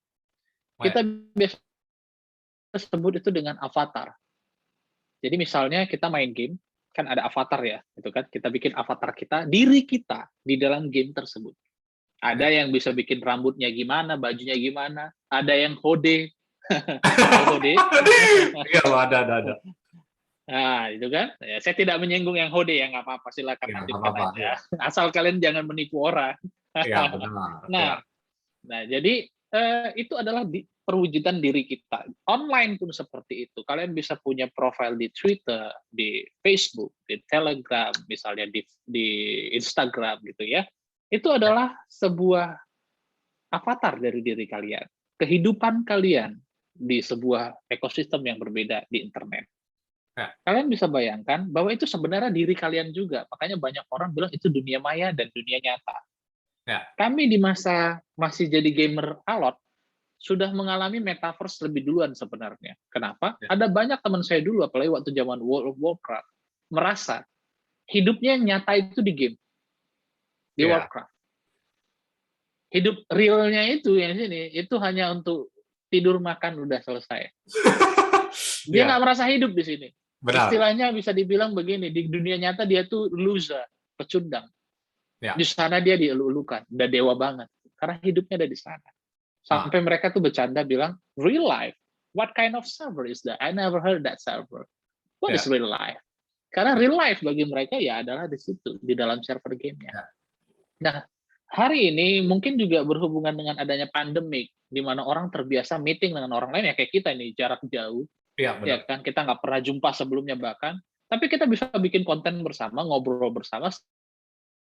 Kita biasa sebut itu dengan avatar. Jadi misalnya kita main game, kan ada avatar ya, gitu kan? Kita bikin avatar kita, diri kita di dalam game tersebut. Ada yang bisa bikin rambutnya gimana, bajunya gimana, ada yang hode. Hode. Iya, ada. Nah, itu kan. Ya, saya tidak menyinggung yang hode ya, nggak apa-apa, silakan Iya, nggak aktifkan apa-apa. aja. Ya. Asal kalian jangan menipu orang. Iya, benar. Ya. Nah, jadi itu adalah perwujudan diri kita. Online pun seperti itu. Kalian bisa punya profil di Twitter, di Facebook, di Telegram, misalnya di Instagram gitu ya. Itu adalah sebuah avatar dari diri kalian. Kehidupan kalian di sebuah ekosistem yang berbeda di internet. Ya. Kalian bisa bayangkan bahwa itu sebenarnya diri kalian juga. Makanya banyak orang bilang itu dunia maya dan dunia nyata. Ya. Kami di masa masih jadi gamer alot, sudah mengalami metaverse lebih duluan sebenarnya. Kenapa? Ya. Ada banyak teman saya dulu, apalagi waktu zaman World of Warcraft, merasa hidupnya nyata itu di game, di Ya. Warcraft. Hidup realnya itu yang sini, itu hanya untuk tidur makan udah selesai. Dia nggak merasa hidup di sini. Benar. Istilahnya bisa dibilang begini, di dunia nyata dia tuh loser, pecundang. Ya. Di sana dia dielu-elukan, udah dewa banget. Karena hidupnya ada di sana. Sampai mereka tuh bercanda bilang, real life? What kind of server is that? I never heard that server. What is real life? Karena real life bagi mereka ya adalah di situ, di dalam server gamenya. Nah, hari ini mungkin juga berhubungan dengan adanya pandemik, di mana orang terbiasa meeting dengan orang lain, ya kayak kita ini, jarak jauh. Ya, Ya kan, kita nggak pernah jumpa sebelumnya bahkan, tapi kita bisa bikin konten bersama, ngobrol bersama,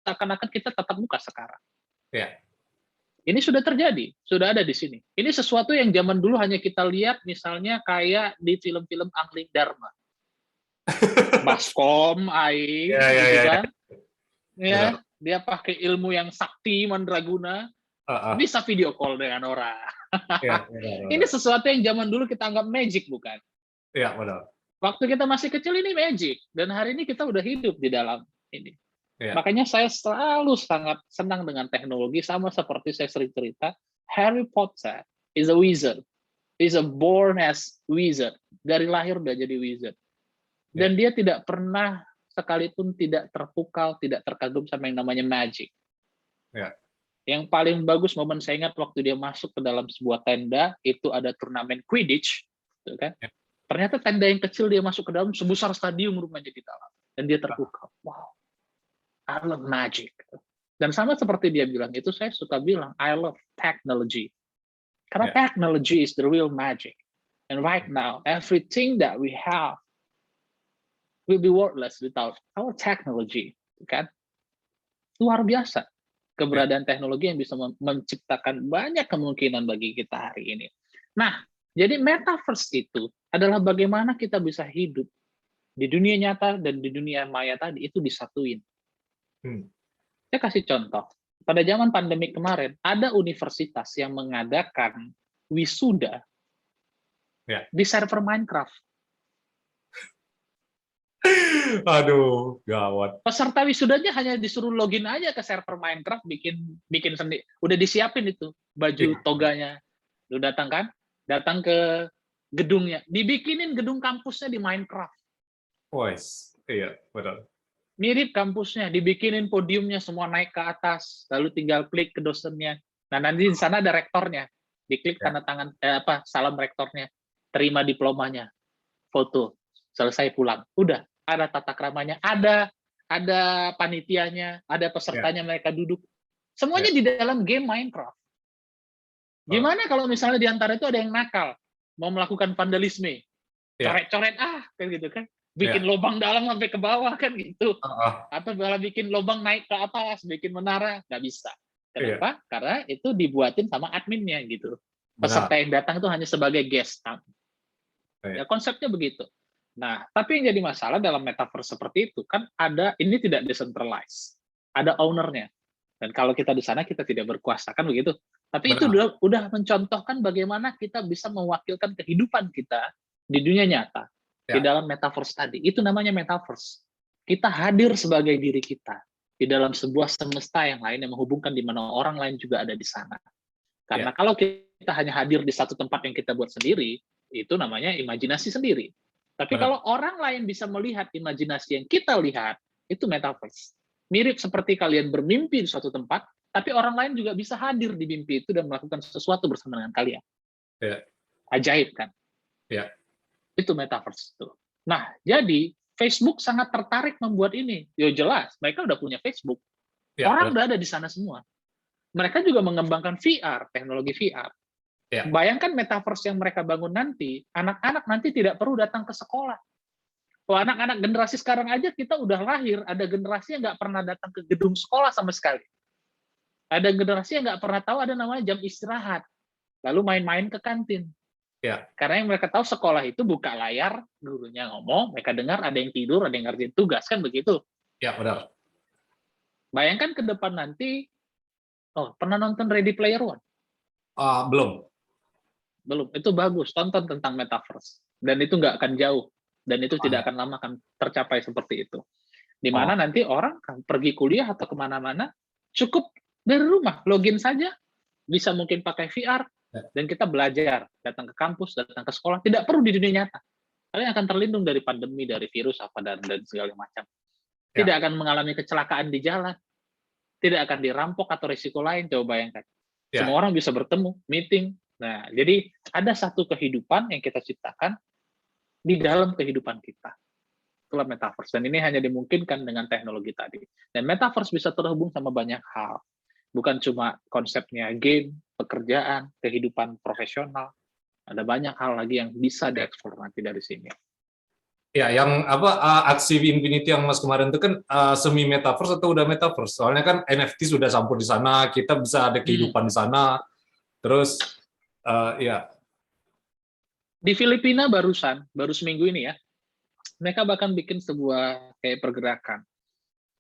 seakan-akan kita tatap muka sekarang. Ya. Ini sudah terjadi, sudah ada di sini. Ini sesuatu yang zaman dulu hanya kita lihat misalnya kayak di film-film Angling Dharma. Baskom, Aing, gitu kan. Ya, dia pakai ilmu yang sakti, mandraguna, bisa video call dengan orang. Ini sesuatu yang zaman dulu kita anggap magic, bukan? Iya, benar. Waktu kita masih kecil ini magic, dan hari ini kita udah hidup di dalam ini. Ya. Makanya saya selalu sangat senang dengan teknologi, sama seperti saya sering cerita, Harry Potter is a wizard. He's a born as wizard. Dari lahir udah jadi wizard. Dan dia tidak pernah sekalipun tidak terpukau, tidak terkagum sama yang namanya magic. Ya. Yang paling bagus momen saya ingat waktu dia masuk ke dalam sebuah tenda, itu ada turnamen Quidditch, gitu kan? Ya. Ternyata tenda yang kecil dia masuk ke dalam sebesar stadium rumahnya di dalam. Dan dia terpukau. Wow. I love magic. Dan sama seperti dia bilang, itu saya suka bilang, I love technology. Karena technology is the real magic. And right now, everything that we have will be worthless without our technology. Kan? Luar biasa keberadaan teknologi yang bisa menciptakan banyak kemungkinan bagi kita hari ini. Nah, jadi metaverse itu adalah bagaimana kita bisa hidup di dunia nyata dan di dunia maya tadi itu disatuin. Saya kasih contoh. Pada zaman pandemi kemarin, ada universitas yang mengadakan wisuda di server Minecraft. Aduh, gawat. Peserta wisudanya hanya disuruh login aja ke server Minecraft, bikin sendiri. Udah disiapin itu baju toganya. Lu datang kan? Datang ke gedungnya. Dibikinin gedung kampusnya di Minecraft. Wise, iya, betul. Mirip kampusnya, dibikinin podiumnya, semua naik ke atas, lalu tinggal klik ke dosennya. Nah, nanti di sana ada rektornya. Diklik tanda tangan salam rektornya. Terima diplomanya. Foto. Selesai pulang. Udah, ada tata kramanya, ada panitianya, ada pesertanya, mereka duduk. Semuanya di dalam game Minecraft. Gimana kalau misalnya di antara itu ada yang nakal, mau melakukan vandalisme. Coret-coret kayak gitu kan. Bikin lubang dalam sampai ke bawah kan gitu. Atau malah bikin lubang naik ke atas, bikin menara, nggak bisa. Kenapa? Karena itu dibuatin sama adminnya gitu. Peserta yang datang itu hanya sebagai guest. Ya, konsepnya begitu. Nah, tapi yang jadi masalah dalam metaverse seperti itu kan ini tidak decentralized. Ada ownernya. Dan kalau kita di sana kita tidak berkuasa, kan begitu. Tapi itu Benar. udah mencontohkan bagaimana kita bisa mewakilkan kehidupan kita di dunia nyata, di Ya. dalam metaverse tadi. Itu namanya metaverse. Kita hadir sebagai diri kita di dalam sebuah semesta yang lain yang menghubungkan di mana orang lain juga ada di sana. Karena Ya. kalau kita hanya hadir di satu tempat yang kita buat sendiri, itu namanya imajinasi sendiri. Tapi Benar. kalau orang lain bisa melihat imajinasi yang kita lihat, itu metaverse. Mirip seperti kalian bermimpi di suatu tempat, tapi orang lain juga bisa hadir di mimpi itu dan melakukan sesuatu bersama dengan kalian. Ya. Ajaib kan? Ya. Itu metaverse itu. Nah, jadi Facebook sangat tertarik membuat ini. Ya jelas, mereka udah punya Facebook. Ya. Orang Benar. udah ada di sana semua. Mereka juga mengembangkan VR, teknologi VR. Ya. Bayangkan metaverse yang mereka bangun nanti, anak-anak nanti tidak perlu datang ke sekolah. Oh, anak-anak generasi sekarang aja kita udah lahir, ada generasi yang nggak pernah datang ke gedung sekolah sama sekali. Ada generasi yang nggak pernah tahu ada namanya jam istirahat, lalu main-main ke kantin. Ya. Karena yang mereka tahu sekolah itu buka layar, gurunya ngomong, mereka dengar ada yang tidur, ada yang ngerjain tugas, kan begitu. Ya, benar. Bayangkan ke depan nanti, pernah nonton Ready Player One? Belum. Belum, itu bagus, tonton tentang metaverse. Dan itu nggak akan jauh, dan itu tidak akan lama akan tercapai seperti itu. Di mana nanti orang kan pergi kuliah atau kemana-mana, cukup dari rumah, login saja, bisa mungkin pakai VR, dan kita belajar, datang ke kampus, datang ke sekolah, tidak perlu di dunia nyata. Kalian akan terlindung dari pandemi, dari virus, dan segala macam. Tidak akan mengalami kecelakaan di jalan, tidak akan dirampok atau risiko lain, coba bayangkan. Ya. Semua orang bisa bertemu, meeting. Nah, jadi ada satu kehidupan yang kita ciptakan di dalam kehidupan kita. Itulah metaverse. Dan ini hanya dimungkinkan dengan teknologi tadi. Dan metaverse bisa terhubung sama banyak hal. Bukan cuma konsepnya game, pekerjaan, kehidupan profesional. Ada banyak hal lagi yang bisa dieksplor nanti dari sini. Ya, yang aksi Infinity yang Mas kemarin itu kan semi metaverse atau udah metaverse? Soalnya kan NFT sudah campur di sana, kita bisa ada kehidupan di sana. Terus ya. Di Filipina baru seminggu ini ya, mereka bahkan bikin sebuah kayak pergerakan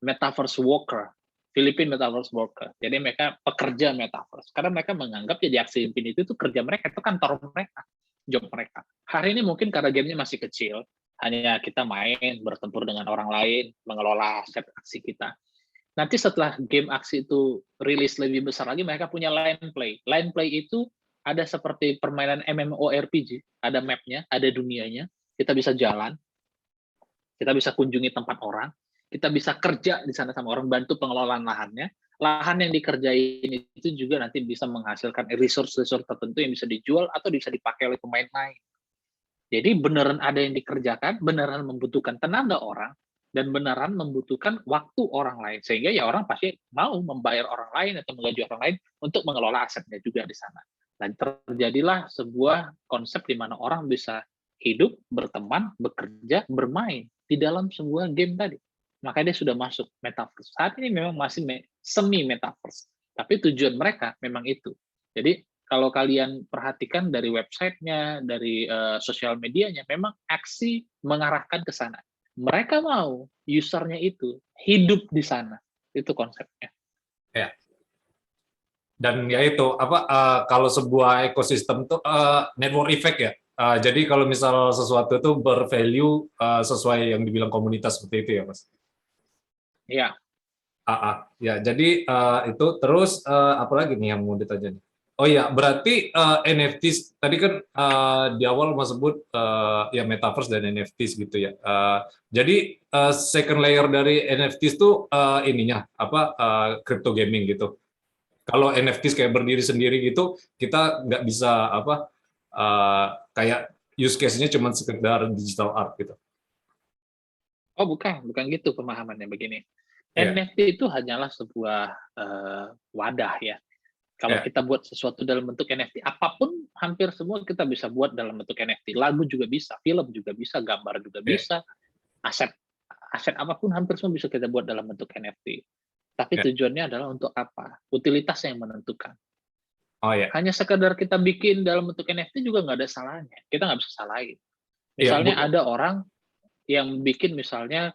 metaverse worker, Philippine metaverse worker. Jadi mereka pekerja metaverse. Karena mereka menganggap jadi aksi Infinity itu kerja mereka, itu kantor mereka, job mereka. Hari ini mungkin karena gamenya masih kecil, hanya kita main, bertempur dengan orang lain, mengelola aset aksi kita. Nanti setelah game aksi itu rilis lebih besar lagi, mereka punya line play. Line play itu ada seperti permainan MMORPG, ada map-nya, ada dunianya, kita bisa jalan, kita bisa kunjungi tempat orang, kita bisa kerja di sana sama orang, bantu pengelolaan lahannya. Lahan yang dikerjain itu juga nanti bisa menghasilkan resource-resource tertentu yang bisa dijual atau bisa dipakai oleh pemain lain. Jadi beneran ada yang dikerjakan, beneran membutuhkan tenaga orang, dan beneran membutuhkan waktu orang lain. Sehingga ya orang pasti mau membayar orang lain atau menggaji orang lain untuk mengelola asetnya juga di sana. Dan terjadilah sebuah konsep di mana orang bisa hidup, berteman, bekerja, bermain di dalam sebuah game tadi. Makanya dia sudah masuk metaverse. Saat ini memang masih semi metaverse, tapi tujuan mereka memang itu. Jadi kalau kalian perhatikan dari websitenya, dari sosial medianya, memang aksi mengarahkan ke sana. Mereka mau usernya itu hidup di sana. Itu konsepnya. Ya. Dan ya itu kalau sebuah ekosistem tuh network effect ya. Jadi kalau misal sesuatu itu bervalue sesuai yang dibilang komunitas seperti itu ya, Mas. Iya. Ya, jadi itu terus apa lagi nih yang mau ditanya? Oh iya, berarti NFTs tadi kan di awal Mas sebut ya metaverse dan NFTs gitu ya. Jadi second layer dari NFTs tuh ininya crypto gaming gitu. Kalau NFTs kayak berdiri sendiri gitu, kita nggak bisa kayak use case-nya cuma sekedar digital art gitu. Oh bukan gitu pemahamannya begini. Yeah. NFT itu hanyalah sebuah wadah ya. Kalau kita buat sesuatu dalam bentuk NFT, apapun hampir semua kita bisa buat dalam bentuk NFT. Lagu juga bisa, film juga bisa, gambar juga bisa, aset apapun hampir semua bisa kita buat dalam bentuk NFT. Tapi tujuannya adalah untuk apa? Utilitas yang menentukan. Oh, yeah. Hanya sekedar kita bikin dalam bentuk NFT juga nggak ada salahnya. Kita nggak bisa salahin. Misalnya ada orang yang bikin misalnya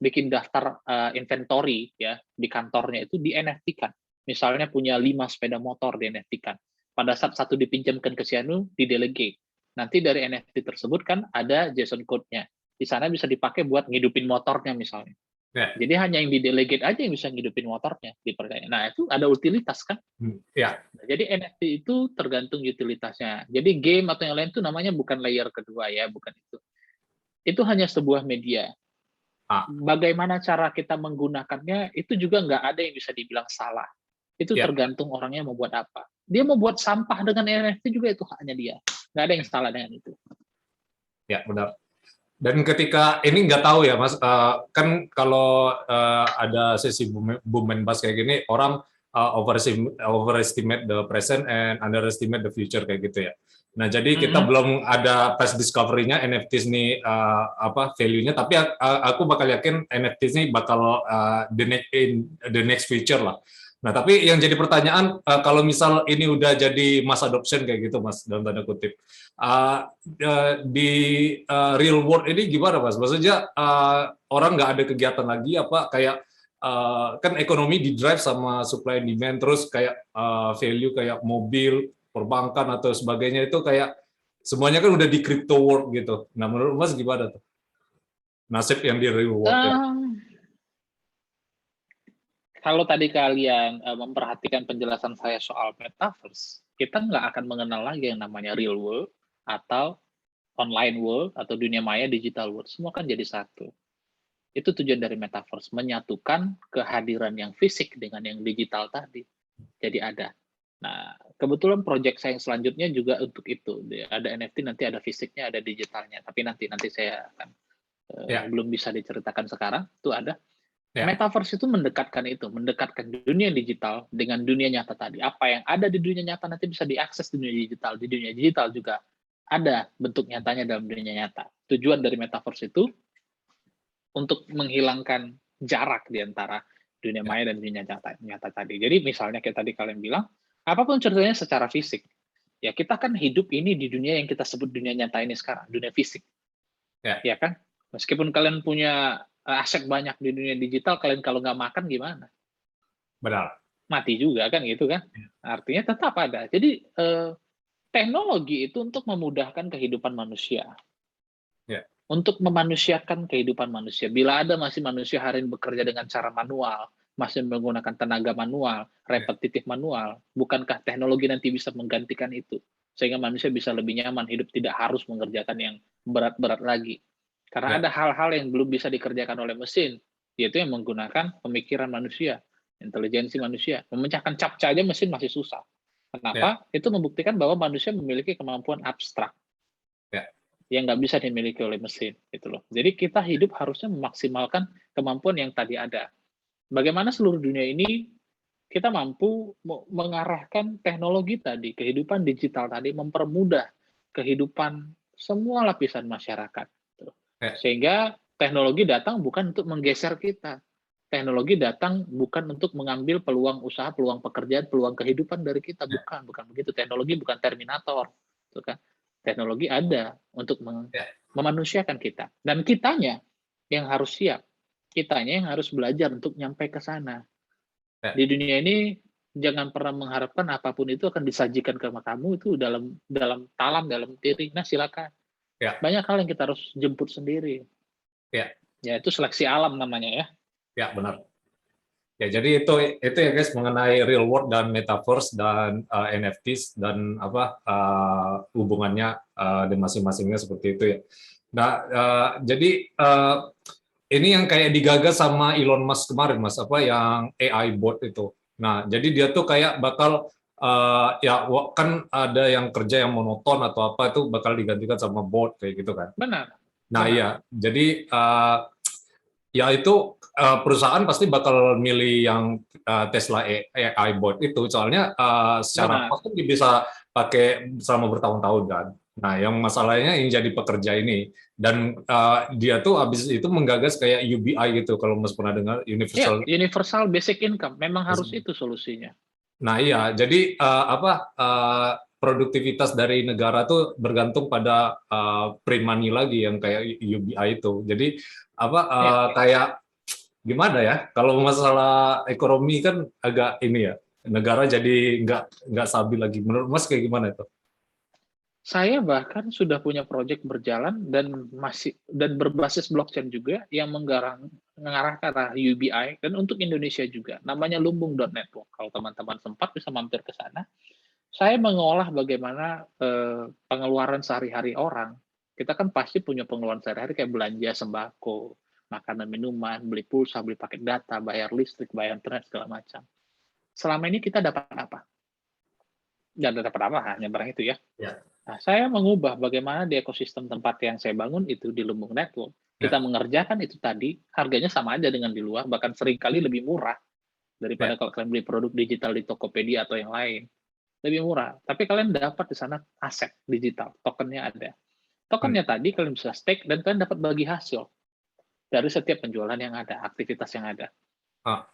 bikin daftar inventory ya di kantornya itu di NFT-kan. Misalnya punya 5 sepeda motor di NFT-kan. Pada saat satu dipinjamkan ke si anu, di delegate. Nanti dari NFT tersebut kan ada JSON code-nya. Di sana bisa dipakai buat ngidupin motornya misalnya. Ya. Jadi hanya yang di delegate aja yang bisa ngidupin motornya dipercaya. Nah, itu ada utilitas kan? Ya. Jadi NFT itu tergantung utilitasnya. Jadi game atau yang lain itu namanya bukan layer kedua ya, bukan itu. Itu hanya sebuah media. Bagaimana cara kita menggunakannya itu juga nggak ada yang bisa dibilang salah. Itu tergantung orangnya mau buat apa. Dia mau buat sampah dengan NFT juga itu haknya dia. Nggak ada yang salah dengan itu. Ya, benar. Dan ketika ini nggak tahu ya Mas, kan kalau ada sesi boom and bust kayak gini, orang overestimate the present and underestimate the future kayak gitu ya. Nah, jadi kita belum ada price discovery-nya NFTs ini value-nya, tapi aku bakal yakin NFTs ini bakal the next future lah. Nah, tapi yang jadi pertanyaan, kalau misal ini udah jadi mass adoption kayak gitu, Mas, dalam tanda kutip, di real world ini gimana, Mas? Maksudnya orang nggak ada kegiatan lagi, apa kayak kan ekonomi di drive sama supply and demand, terus kayak value kayak mobil, perbankan atau sebagainya itu kayak semuanya kan udah di crypto world gitu. Nah, menurut Mas gimana tuh nasib yang di real world? Kalau tadi kalian memperhatikan penjelasan saya soal metaverse, kita nggak akan mengenal lagi yang namanya real world atau online world atau dunia maya digital world. Semua kan jadi satu. Itu tujuan dari metaverse, menyatukan kehadiran yang fisik dengan yang digital tadi. Jadi ada. Nah, kebetulan project saya yang selanjutnya juga untuk itu. Ada NFT, nanti ada fisiknya, ada digitalnya. Tapi nanti saya akan belum bisa diceritakan sekarang. Itu ada. Metaverse itu mendekatkan dunia digital dengan dunia nyata tadi. Apa yang ada di dunia nyata nanti bisa diakses di dunia digital. Di dunia digital juga ada bentuk nyatanya dalam dunia nyata. Tujuan dari metaverse itu untuk menghilangkan jarak di antara dunia maya dan dunia nyata tadi. Jadi misalnya kayak tadi kalian bilang, apapun ceritanya secara fisik. Ya kita kan hidup ini di dunia yang kita sebut dunia nyata ini sekarang, dunia fisik. Ya kan? Meskipun kalian punya aset banyak di dunia digital, kalian kalau nggak makan gimana? Benar. Mati juga kan gitu kan? Artinya tetap ada. Jadi teknologi itu untuk memudahkan kehidupan manusia. Untuk memanusiakan kehidupan manusia. Bila ada masih manusia hari ini bekerja dengan cara manual, masih menggunakan tenaga manual, repetitif manual, bukankah teknologi nanti bisa menggantikan itu? Sehingga manusia bisa lebih nyaman hidup, tidak harus mengerjakan yang berat-berat lagi. Karena ada hal-hal yang belum bisa dikerjakan oleh mesin, yaitu yang menggunakan pemikiran manusia, intelijensi manusia. Memecahkan captcha aja mesin masih susah. Kenapa? Itu membuktikan bahwa manusia memiliki kemampuan abstrak yang nggak bisa dimiliki oleh mesin. Gitu loh. Jadi kita hidup harusnya memaksimalkan kemampuan yang tadi ada. Bagaimana seluruh dunia ini kita mampu mengarahkan teknologi tadi, kehidupan digital tadi, mempermudah kehidupan semua lapisan masyarakat. Sehingga teknologi datang bukan untuk menggeser kita. Teknologi datang bukan untuk mengambil peluang usaha, peluang pekerjaan, peluang kehidupan dari kita. Bukan begitu. Teknologi bukan terminator. Kan? Teknologi ada untuk memanusiakan kita. Dan kitanya yang harus siap. Kitanya yang harus belajar untuk nyampe ke sana. Di dunia ini, jangan pernah mengharapkan apapun itu akan disajikan ke kamu itu dalam talam, dalam piring. Nah, silakan. Banyak hal yang kita harus jemput sendiri. Ya, itu seleksi alam namanya ya. Ya, benar. Ya, jadi itu ya guys mengenai real world dan metaverse dan NFTs dan hubungannya di masing-masingnya seperti itu ya. Nah, jadi ini yang kayak digagas sama Elon Musk kemarin, Mas, yang AI bot itu. Nah, jadi dia tuh kayak bakal kan ada yang kerja yang monoton atau apa itu bakal digantikan sama bot kayak gitu kan. Benar. Nah, iya. Jadi ya itu perusahaan pasti bakal milih yang Tesla AI bot itu, soalnya secara cost bisa pakai selama bertahun-tahun kan. Nah, yang masalahnya yang jadi pekerja ini, dan dia tuh habis itu menggagas kayak UBI gitu, kalau Mas pernah dengar, Universal Basic Income, memang harus itu solusinya. Nah iya, jadi produktivitas dari negara tuh bergantung pada print money lagi yang kayak UBI itu. Jadi kayak gimana ya? Kalau masalah ekonomi kan agak ini ya, negara jadi nggak stabil lagi. Menurut Mas kayak gimana itu? Saya bahkan sudah punya proyek berjalan dan berbasis blockchain juga yang mengarah ke arah UBI dan untuk Indonesia juga. Namanya Lumbung.network. Kalau teman-teman sempat bisa mampir ke sana. Saya mengolah bagaimana pengeluaran sehari-hari orang. Kita kan pasti punya pengeluaran sehari-hari kayak belanja sembako, makanan minuman, beli pulsa, beli paket data, bayar listrik, bayar internet segala macam. Selama ini kita dapat apa? Nggak dapat apa, hanya barang itu ya. Ya, Nah, saya mengubah bagaimana di ekosistem tempat yang saya bangun itu di Lumbung Network. ya, Kita mengerjakan itu tadi, harganya sama aja dengan di luar, bahkan seringkali lebih murah ya, daripada kalau kalian beli produk digital di Tokopedia atau yang lain. Lebih murah. Tapi kalian dapat di sana aset digital, tokennya ada. hmm, Tokennya tadi kalian bisa stake dan kalian dapat bagi hasil dari setiap penjualan yang ada, aktivitas yang ada. ah,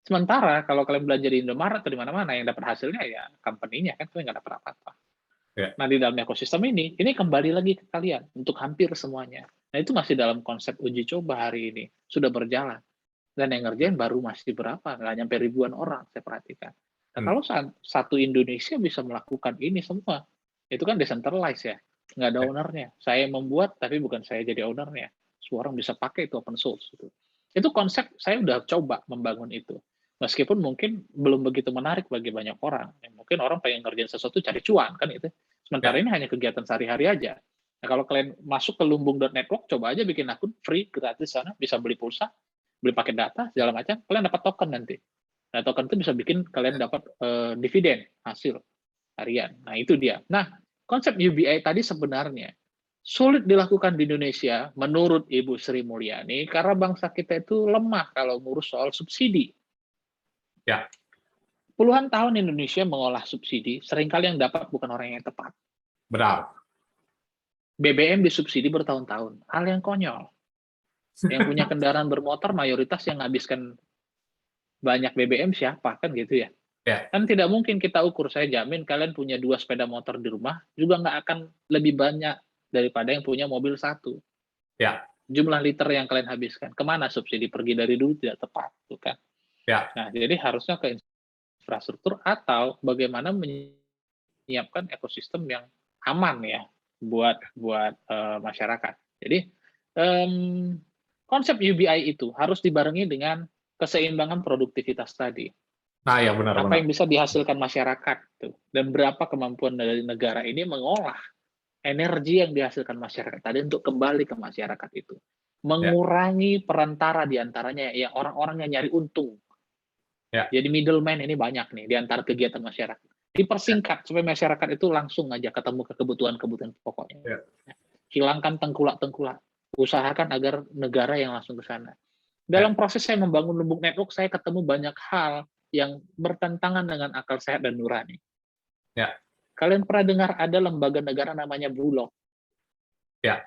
Sementara kalau kalian belajar di Indomaret atau di mana-mana, yang dapat hasilnya ya company-nya, kan kalian nggak dapat apa-apa. ya, Nah, di dalam ekosistem ini kembali lagi ke kalian untuk hampir semuanya. Nah, itu masih dalam konsep uji coba hari ini. Sudah berjalan. Dan yang ngerjain baru masih berapa? Nggak nyampe ribuan orang, saya perhatikan. Nah, hmm, kalau satu Indonesia bisa melakukan ini semua, itu kan decentralized ya. Nggak ada ya, ownernya. Saya membuat, tapi bukan saya jadi ownernya. Semua orang bisa pakai itu open source. Itu konsep saya udah coba membangun itu. Meskipun mungkin belum begitu menarik bagi banyak orang. Mungkin orang pengen ngerjain sesuatu cari cuan, kan itu. Sementara ya, ini hanya kegiatan sehari-hari aja. Nah, kalau kalian masuk ke lumbung.network, coba aja bikin akun free, gratis sana, bisa beli pulsa, beli paket data, segala macam, kalian dapat token nanti. Nah, token itu bisa bikin kalian dapat dividen, hasil harian. Nah, itu dia. Nah, konsep UBI tadi sebenarnya sulit dilakukan di Indonesia menurut Ibu Sri Mulyani karena bangsa kita itu lemah kalau ngurus soal subsidi. ya, Puluhan tahun Indonesia mengolah subsidi, seringkali yang dapat bukan orang yang tepat. benar. BBM disubsidi bertahun-tahun, hal yang konyol. Yang punya kendaraan bermotor mayoritas yang menghabiskan banyak BBM siapa, kan gitu ya. Ya, Kan tidak mungkin kita ukur, saya jamin kalian punya 2 sepeda motor di rumah, juga nggak akan lebih banyak daripada yang punya mobil satu. ya, Jumlah liter yang kalian habiskan. Kemana subsidi pergi dari dulu tidak tepat, tuh kan. ya, Nah, jadi harusnya ke infrastruktur atau bagaimana menyiapkan ekosistem yang aman ya buat buat masyarakat. Jadi um, konsep UBI itu harus dibarengi dengan keseimbangan produktivitas tadi. nah ya benar-benar. Apa yang bisa dihasilkan masyarakat tuh, dan berapa kemampuan dari negara ini mengolah energi yang dihasilkan masyarakat tadi untuk kembali ke masyarakat itu. Ya, Mengurangi perantara di antaranya yang orang-orang yang nyari untung. ya, Jadi middleman ini banyak nih di antara kegiatan masyarakat. ya, Dipersingkat supaya masyarakat itu langsung aja ketemu ke kebutuhan-kebutuhan pokoknya. ya, Hilangkan tengkulak-tengkulak. Usahakan agar negara yang langsung ke sana. ya, Dalam proses saya membangun Lumbung Network, saya ketemu banyak hal yang bertentangan dengan akal sehat dan nurani. ya, Kalian pernah dengar ada lembaga negara namanya Bulog? ya,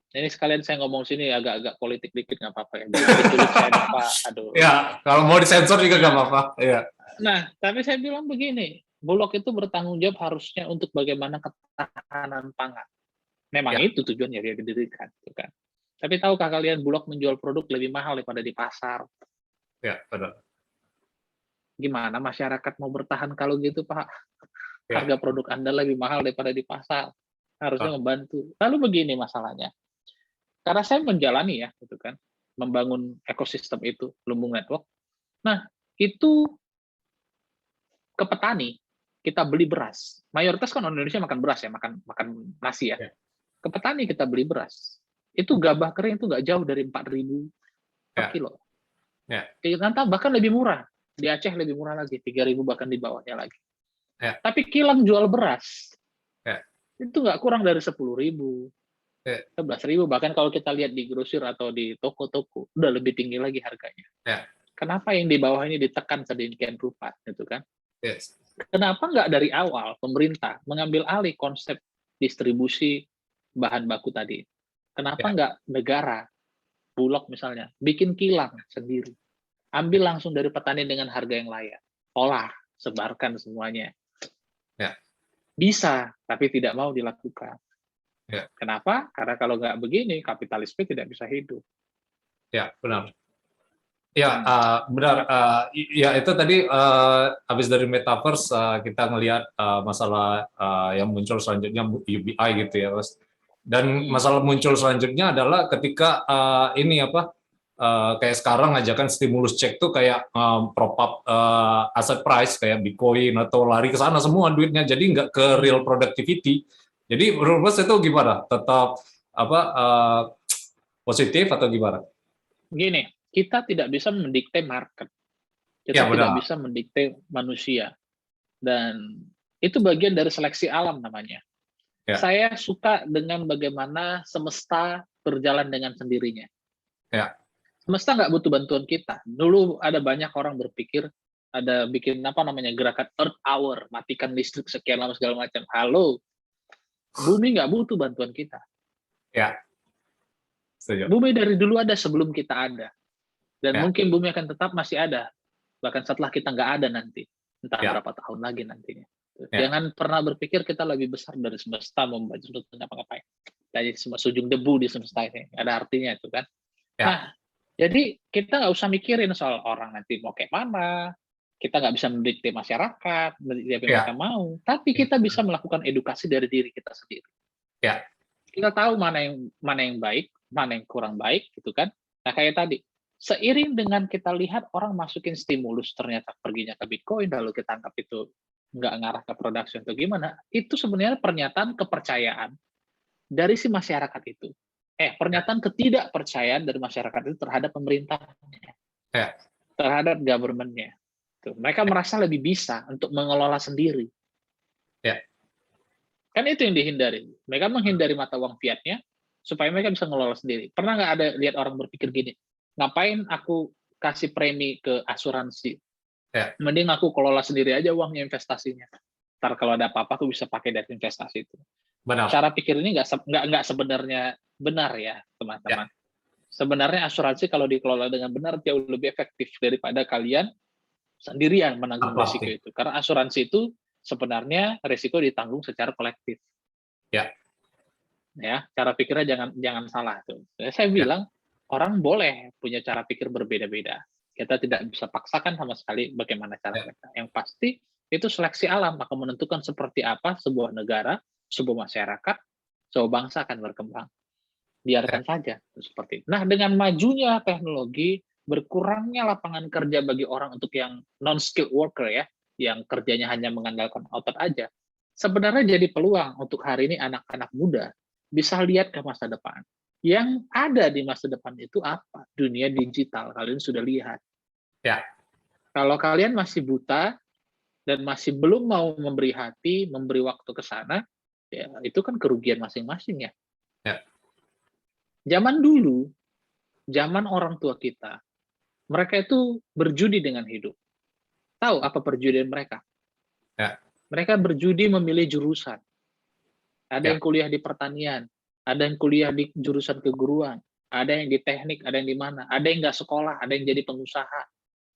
Ini sekalian saya ngomong sini agak-agak politik dikit, nggak apa-apa ya. Jangan diculik saya nih, Pak. Aduh. ya. Kalau mau disensor juga nggak apa-apa. Ya, Nah, tapi saya bilang begini, Bulog itu bertanggung jawab harusnya untuk bagaimana ketahanan pangan. Memang ya, itu tujuannya dia didirikan, gitu kan. Tapi tahukah kalian Bulog menjual produk lebih mahal daripada di pasar? ya, benar. Gimana masyarakat mau bertahan kalau gitu, Pak? Ya, Harga produk Anda lebih mahal daripada di pasar. Harusnya ah, membantu. Lalu begini masalahnya. Karena saya menjalani ya, gitu kan, membangun ekosistem itu, Lumbung Network. Nah, itu ke petani, kita beli beras. Mayoritas kan orang Indonesia makan beras ya, makan makan nasi ya. ya, Ke petani kita beli beras. Itu gabah kering itu nggak jauh dari 4.000 per ya, kilo. ya, Ternyata bahkan lebih murah. Di Aceh lebih murah lagi, 3.000 bahkan di bawahnya lagi. ya, Tapi kilang jual beras, ya, itu nggak kurang dari 10.000, ya, 11.000, bahkan kalau kita lihat di grosir atau di toko-toko, udah lebih tinggi lagi harganya. ya, Kenapa yang di bawah ini ditekan sedemikian rupa, gitu kan? yes, Kenapa nggak dari awal pemerintah mengambil alih konsep distribusi bahan baku tadi? Kenapa ya, nggak negara, Bulog misalnya, bikin kilang sendiri, ambil langsung dari petani dengan harga yang layak, olah, sebarkan semuanya. ya, Bisa, tapi tidak mau dilakukan. ya, Kenapa? Karena kalau nggak begini, kapitalisme tidak bisa hidup. Ya, benar. Ya, Hmm. benar. Ya itu tadi habis dari metaverse kita ngelihat masalah yang muncul selanjutnya UBI gitu ya, Mas. Dan Hmm. masalah muncul selanjutnya adalah ketika ini apa kayak sekarang ajakan stimulus check tuh kayak prop up aset price kayak Bitcoin atau lari ke sana semua duitnya, jadi nggak ke real productivity. Jadi menurut Mas itu gimana? Tetap apa positif atau gimana? Gini, kita tidak bisa mendikte market, kita Ya tidak benar. bisa mendikte manusia, dan itu bagian dari seleksi alam namanya. Ya, Saya suka dengan bagaimana semesta berjalan dengan sendirinya. ya, Semesta nggak butuh bantuan kita. Dulu ada banyak orang berpikir, ada bikin apa namanya gerakan Earth Hour, matikan listrik sekian lama segala macam. Halo, bumi nggak butuh bantuan kita. ya, setuju. Bumi dari dulu ada sebelum kita ada. Dan Ya, mungkin bumi akan tetap masih ada. Bahkan setelah kita nggak ada nanti. Entah ya, berapa tahun lagi nantinya. ya, Jangan pernah berpikir kita lebih besar dari semesta, membaca sudut apa-ngapain. Dari semua sujung debu di semesta ini. Ada artinya itu kan. ya, Nah, jadi kita nggak usah mikirin soal orang nanti mau kayak mana. Kita nggak bisa mendikte masyarakat, mendikte apa yang mereka ya, mau. Tapi ya, kita bisa melakukan edukasi dari diri kita sendiri. ya, Kita tahu mana yang baik, mana yang kurang baik, gitu kan. Nah, kayak tadi, seiring dengan kita lihat orang masukin stimulus, ternyata perginya ke Bitcoin, lalu kita anggap itu nggak ngarah ke production atau gimana, itu sebenarnya pernyataan kepercayaan dari si masyarakat itu. Pernyataan ketidakpercayaan dari masyarakat itu terhadap pemerintahnya, ya, terhadap government-nya. Tuh, mereka merasa lebih bisa untuk mengelola sendiri. ya, Kan itu yang dihindari. Mereka menghindari mata uang fiatnya supaya mereka bisa ngelola sendiri. Pernah nggak ada lihat orang berpikir gini, ngapain aku kasih premi ke asuransi? ya, Mending aku kelola sendiri aja uangnya investasinya. Ntar kalau ada apa-apa aku bisa pakai dari investasi itu. benar. Cara pikir ini nggak sebenarnya benar ya, Ya, teman-teman. Sebenarnya asuransi kalau dikelola dengan benar jauh lebih efektif daripada kalian sendirian menanggung risiko pasti. itu. Karena asuransi itu sebenarnya risiko ditanggung secara kolektif. Ya, Ya, cara pikirnya jangan jangan salah tuh. Saya ya, bilang orang boleh punya cara pikir berbeda-beda. Kita tidak bisa paksakan sama sekali bagaimana cara ya, mereka. Yang pasti itu seleksi alam akan menentukan seperti apa sebuah negara, sebuah masyarakat, sebuah bangsa akan berkembang. ya, Biarkan saja seperti itu. Nah, dengan majunya teknologi, berkurangnya lapangan kerja bagi orang untuk yang non skilled worker ya, yang kerjanya hanya mengandalkan otot aja. Sebenarnya jadi peluang untuk hari ini anak-anak muda bisa lihat ke masa depan. Yang ada di masa depan itu apa? Dunia digital. Kalian sudah lihat. ya, Kalau kalian masih buta dan masih belum mau memberi hati, memberi waktu ke sana, ya itu kan kerugian masing-masing ya. ya, Zaman dulu, zaman orang tua kita, mereka itu berjudi dengan hidup. Tahu apa perjudian mereka? ya, Mereka berjudi memilih jurusan. Ada ya, yang kuliah di pertanian, ada yang kuliah di jurusan keguruan, ada yang di teknik, ada yang di mana, ada yang nggak sekolah, ada yang jadi pengusaha,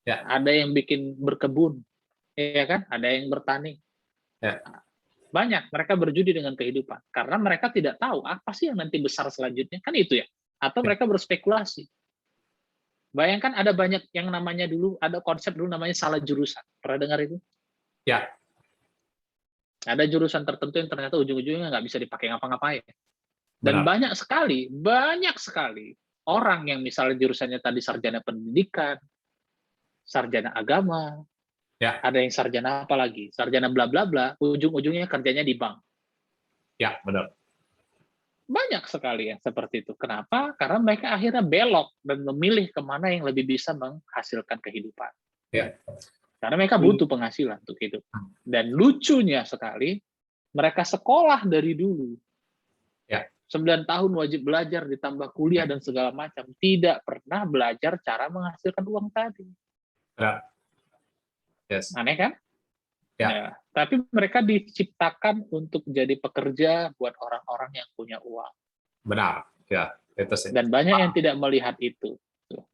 ya, ada yang bikin berkebun, ya kan? Ada yang bertani. ya, Banyak mereka berjudi dengan kehidupan karena mereka tidak tahu apa sih yang nanti besar selanjutnya, kan itu ya. Atau ya, mereka berspekulasi. Bayangkan ada banyak yang namanya dulu, ada konsep dulu namanya salah jurusan. Pernah dengar itu? ya, Ada jurusan tertentu yang ternyata ujung-ujungnya nggak bisa dipakai ngapa-ngapain. Dan benar. banyak sekali orang yang misalnya jurusannya tadi sarjana pendidikan, sarjana agama, Ya, ada yang sarjana apa lagi, sarjana bla bla bla, ujung-ujungnya kerjanya di bank. ya, benar. Banyak sekali yang seperti itu. Kenapa? Karena mereka akhirnya belok dan memilih kemana yang lebih bisa menghasilkan kehidupan. Ya, Karena mereka butuh penghasilan untuk hidup. Dan lucunya sekali, mereka sekolah dari dulu. ya, 9 tahun wajib belajar, ditambah kuliah dan segala macam. Tidak pernah belajar cara menghasilkan uang tadi. benar. Yes, Aneh kan? ya, Ya, tapi mereka diciptakan untuk jadi pekerja buat orang-orang yang punya uang. benar. Ya, itu sih. Dan banyak yang tidak melihat itu.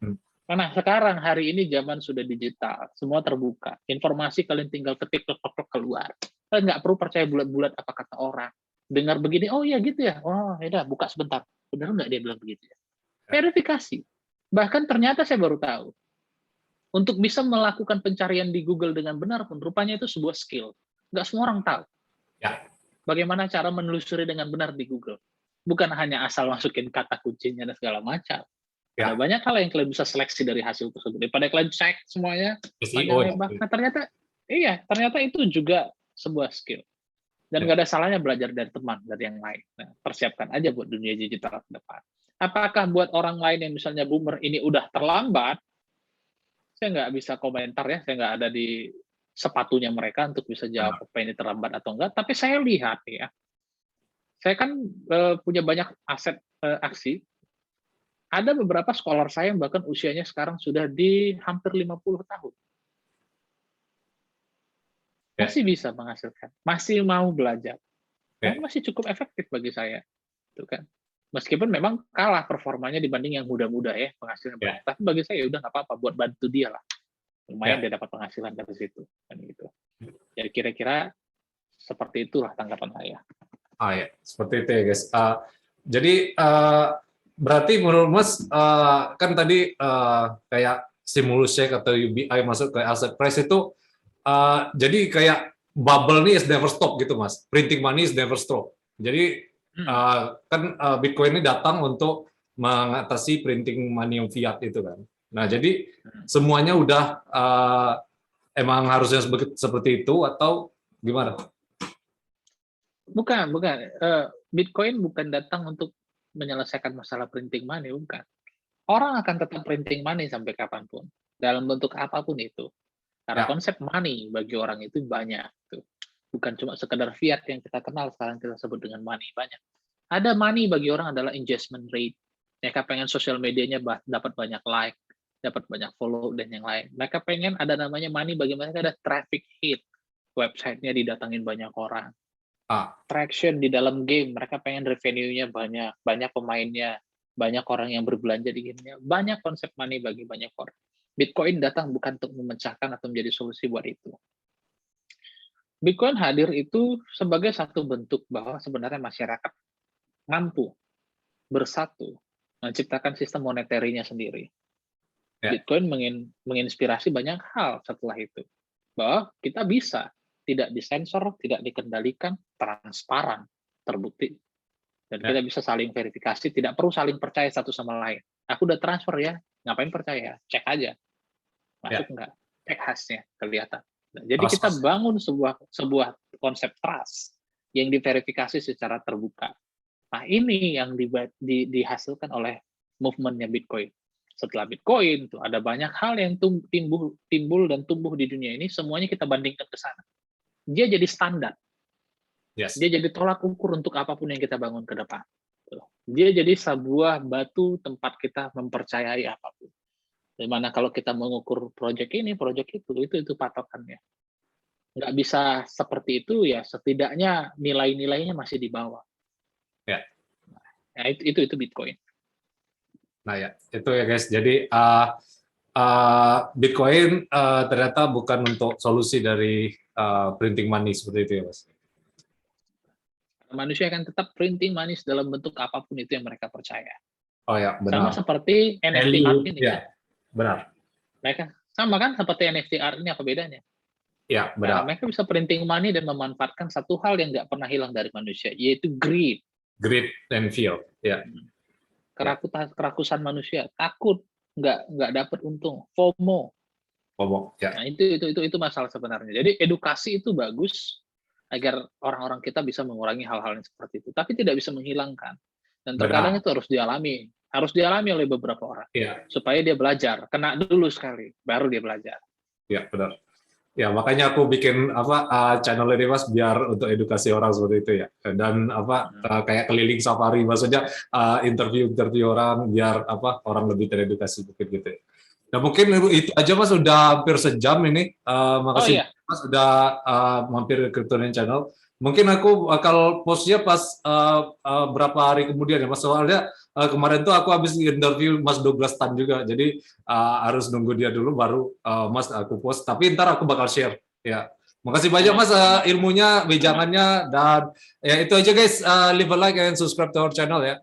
Hmm. Karena sekarang, hari ini zaman sudah digital. Semua terbuka. Informasi kalian tinggal ketik, keluar. Kalian nggak perlu percaya bulat-bulat apa kata orang. Dengar begini, oh iya gitu ya. Oh ya udah, buka sebentar. Benar nggak dia bilang begitu ya? Ya, Verifikasi. Bahkan ternyata saya baru tahu, untuk bisa melakukan pencarian di Google dengan benar pun, rupanya itu sebuah skill. Nggak semua orang tahu. Ya. Bagaimana cara menelusuri dengan benar di Google. Bukan hanya asal masukin kata kuncinya dan segala macam. Ada Ya. banyak hal yang kalian bisa seleksi dari hasil tersebut. Daripada kalian cek semuanya, panjang SEO. lebar. Nah, ternyata itu juga sebuah skill. Dan nggak ada salahnya belajar dari teman, dari yang lain. Nah, persiapkan aja buat dunia digital ke depan. Apakah buat orang lain yang misalnya boomer ini udah terlambat? Saya nggak bisa komentar ya, saya nggak ada di sepatunya mereka untuk bisa jawab apa ini terlambat atau enggak. Tapi saya lihat ya, saya kan punya banyak aset aksi. Ada beberapa scholar saya yang bahkan usianya sekarang sudah di hampir 50 tahun. Masih bisa menghasilkan, masih mau belajar. Dan masih cukup efektif bagi saya. Itu kan. Meskipun memang kalah performanya dibanding yang muda-muda ya, penghasilan banyak. Tapi bagi saya udah nggak apa-apa buat bantu dia lah. Lumayan dia dapat penghasilan dari situ. Kan gitu. Jadi kira-kira seperti itulah tanggapan saya. Ya, seperti itu ya guys. Jadi berarti menurut Mas kan tadi kayak stimulus check atau UBI masuk ke aset price itu jadi kayak bubble nih is never stop gitu Mas. Printing money is never stop. Jadi kan Bitcoin ini datang untuk mengatasi printing money yang fiat itu kan. Nah jadi semuanya udah emang harusnya seperti itu atau gimana? Bukan. Bitcoin bukan datang untuk menyelesaikan masalah printing money, bukan. Orang akan tetap printing money sampai kapanpun, dalam bentuk apapun itu. Karena konsep money bagi orang itu banyak. Bukan cuma sekedar fiat yang kita kenal sekarang kita sebut dengan money, banyak. Ada money bagi orang adalah engagement rate. Mereka pengen sosial medianya dapat banyak like, dapat banyak follow, dan yang lain. Mereka pengen ada namanya money bagi mereka ada traffic hit. Website-nya didatangin banyak orang. Traction di dalam game, mereka pengen revenue-nya banyak pemainnya, banyak orang yang berbelanja di game-nya, banyak konsep money bagi banyak orang. Bitcoin datang bukan untuk memecahkan atau menjadi solusi buat itu. Bitcoin hadir itu sebagai satu bentuk bahwa sebenarnya masyarakat mampu bersatu menciptakan sistem moneterinya sendiri. Bitcoin menginspirasi banyak hal setelah itu. Bahwa kita bisa tidak disensor, tidak dikendalikan, transparan, terbukti. Dan kita bisa saling verifikasi, tidak perlu saling percaya satu sama lain. Aku udah transfer ya, ngapain percaya? Cek aja. Masuk enggak? Cek hasilnya, kelihatan. Nah, jadi kita bangun sebuah konsep trust yang diverifikasi secara terbuka. Nah, ini yang dihasilkan oleh movement-nya Bitcoin. Setelah Bitcoin, tuh ada banyak hal yang timbul dan tumbuh di dunia ini, semuanya kita bandingkan ke sana. Dia jadi standar. Dia jadi tolak ukur untuk apapun yang kita bangun ke depan. Dia jadi sebuah batu tempat kita mempercayai apapun. Dimana kalau kita mengukur proyek ini, proyek itu patokannya. Nggak bisa seperti itu ya, setidaknya nilai-nilainya masih di bawah. Nah, itu Bitcoin. Nah ya, itu ya guys. Jadi Bitcoin ternyata bukan untuk solusi dari printing money seperti itu ya Mas. Manusia akan tetap printing money dalam bentuk apapun itu yang mereka percaya. Oh ya, benar. Sama seperti NFT art ini. Ya, benar. Mereka sama kan seperti NFT art ini, apa bedanya? Ya, benar. Nah, mereka bisa printing money dan memanfaatkan satu hal yang nggak pernah hilang dari manusia, yaitu greed. Greed and fear, ya. Kerakusan manusia, takut nggak dapat untung, FOMO. Ya. Nah, itu masalah sebenarnya. Jadi edukasi itu bagus agar orang-orang kita bisa mengurangi hal-hal yang seperti itu, tapi tidak bisa menghilangkan. Dan terkadang itu harus dialami oleh beberapa orang supaya dia belajar, kena dulu sekali, baru dia belajar. Ya, benar. Ya, makanya aku bikin channel ini Mas biar untuk edukasi orang seperti itu ya. Dan kayak keliling safari maksudnya interview orang biar orang lebih teredukasi gitu ya. Nah, mungkin itu aja Mas, udah hampir sejam ini. Makasih Mas udah mampir ke Cryptonian Channel. Mungkin aku bakal postnya pas berapa hari kemudian ya Mas, soalnya kemarin tuh aku habis interview Mas Douglas Tan juga, jadi harus nunggu dia dulu baru Mas aku post, tapi ntar aku bakal share ya. Makasih banyak Mas ilmunya, wejangannya, dan ya itu aja guys, leave a like and subscribe to our channel ya.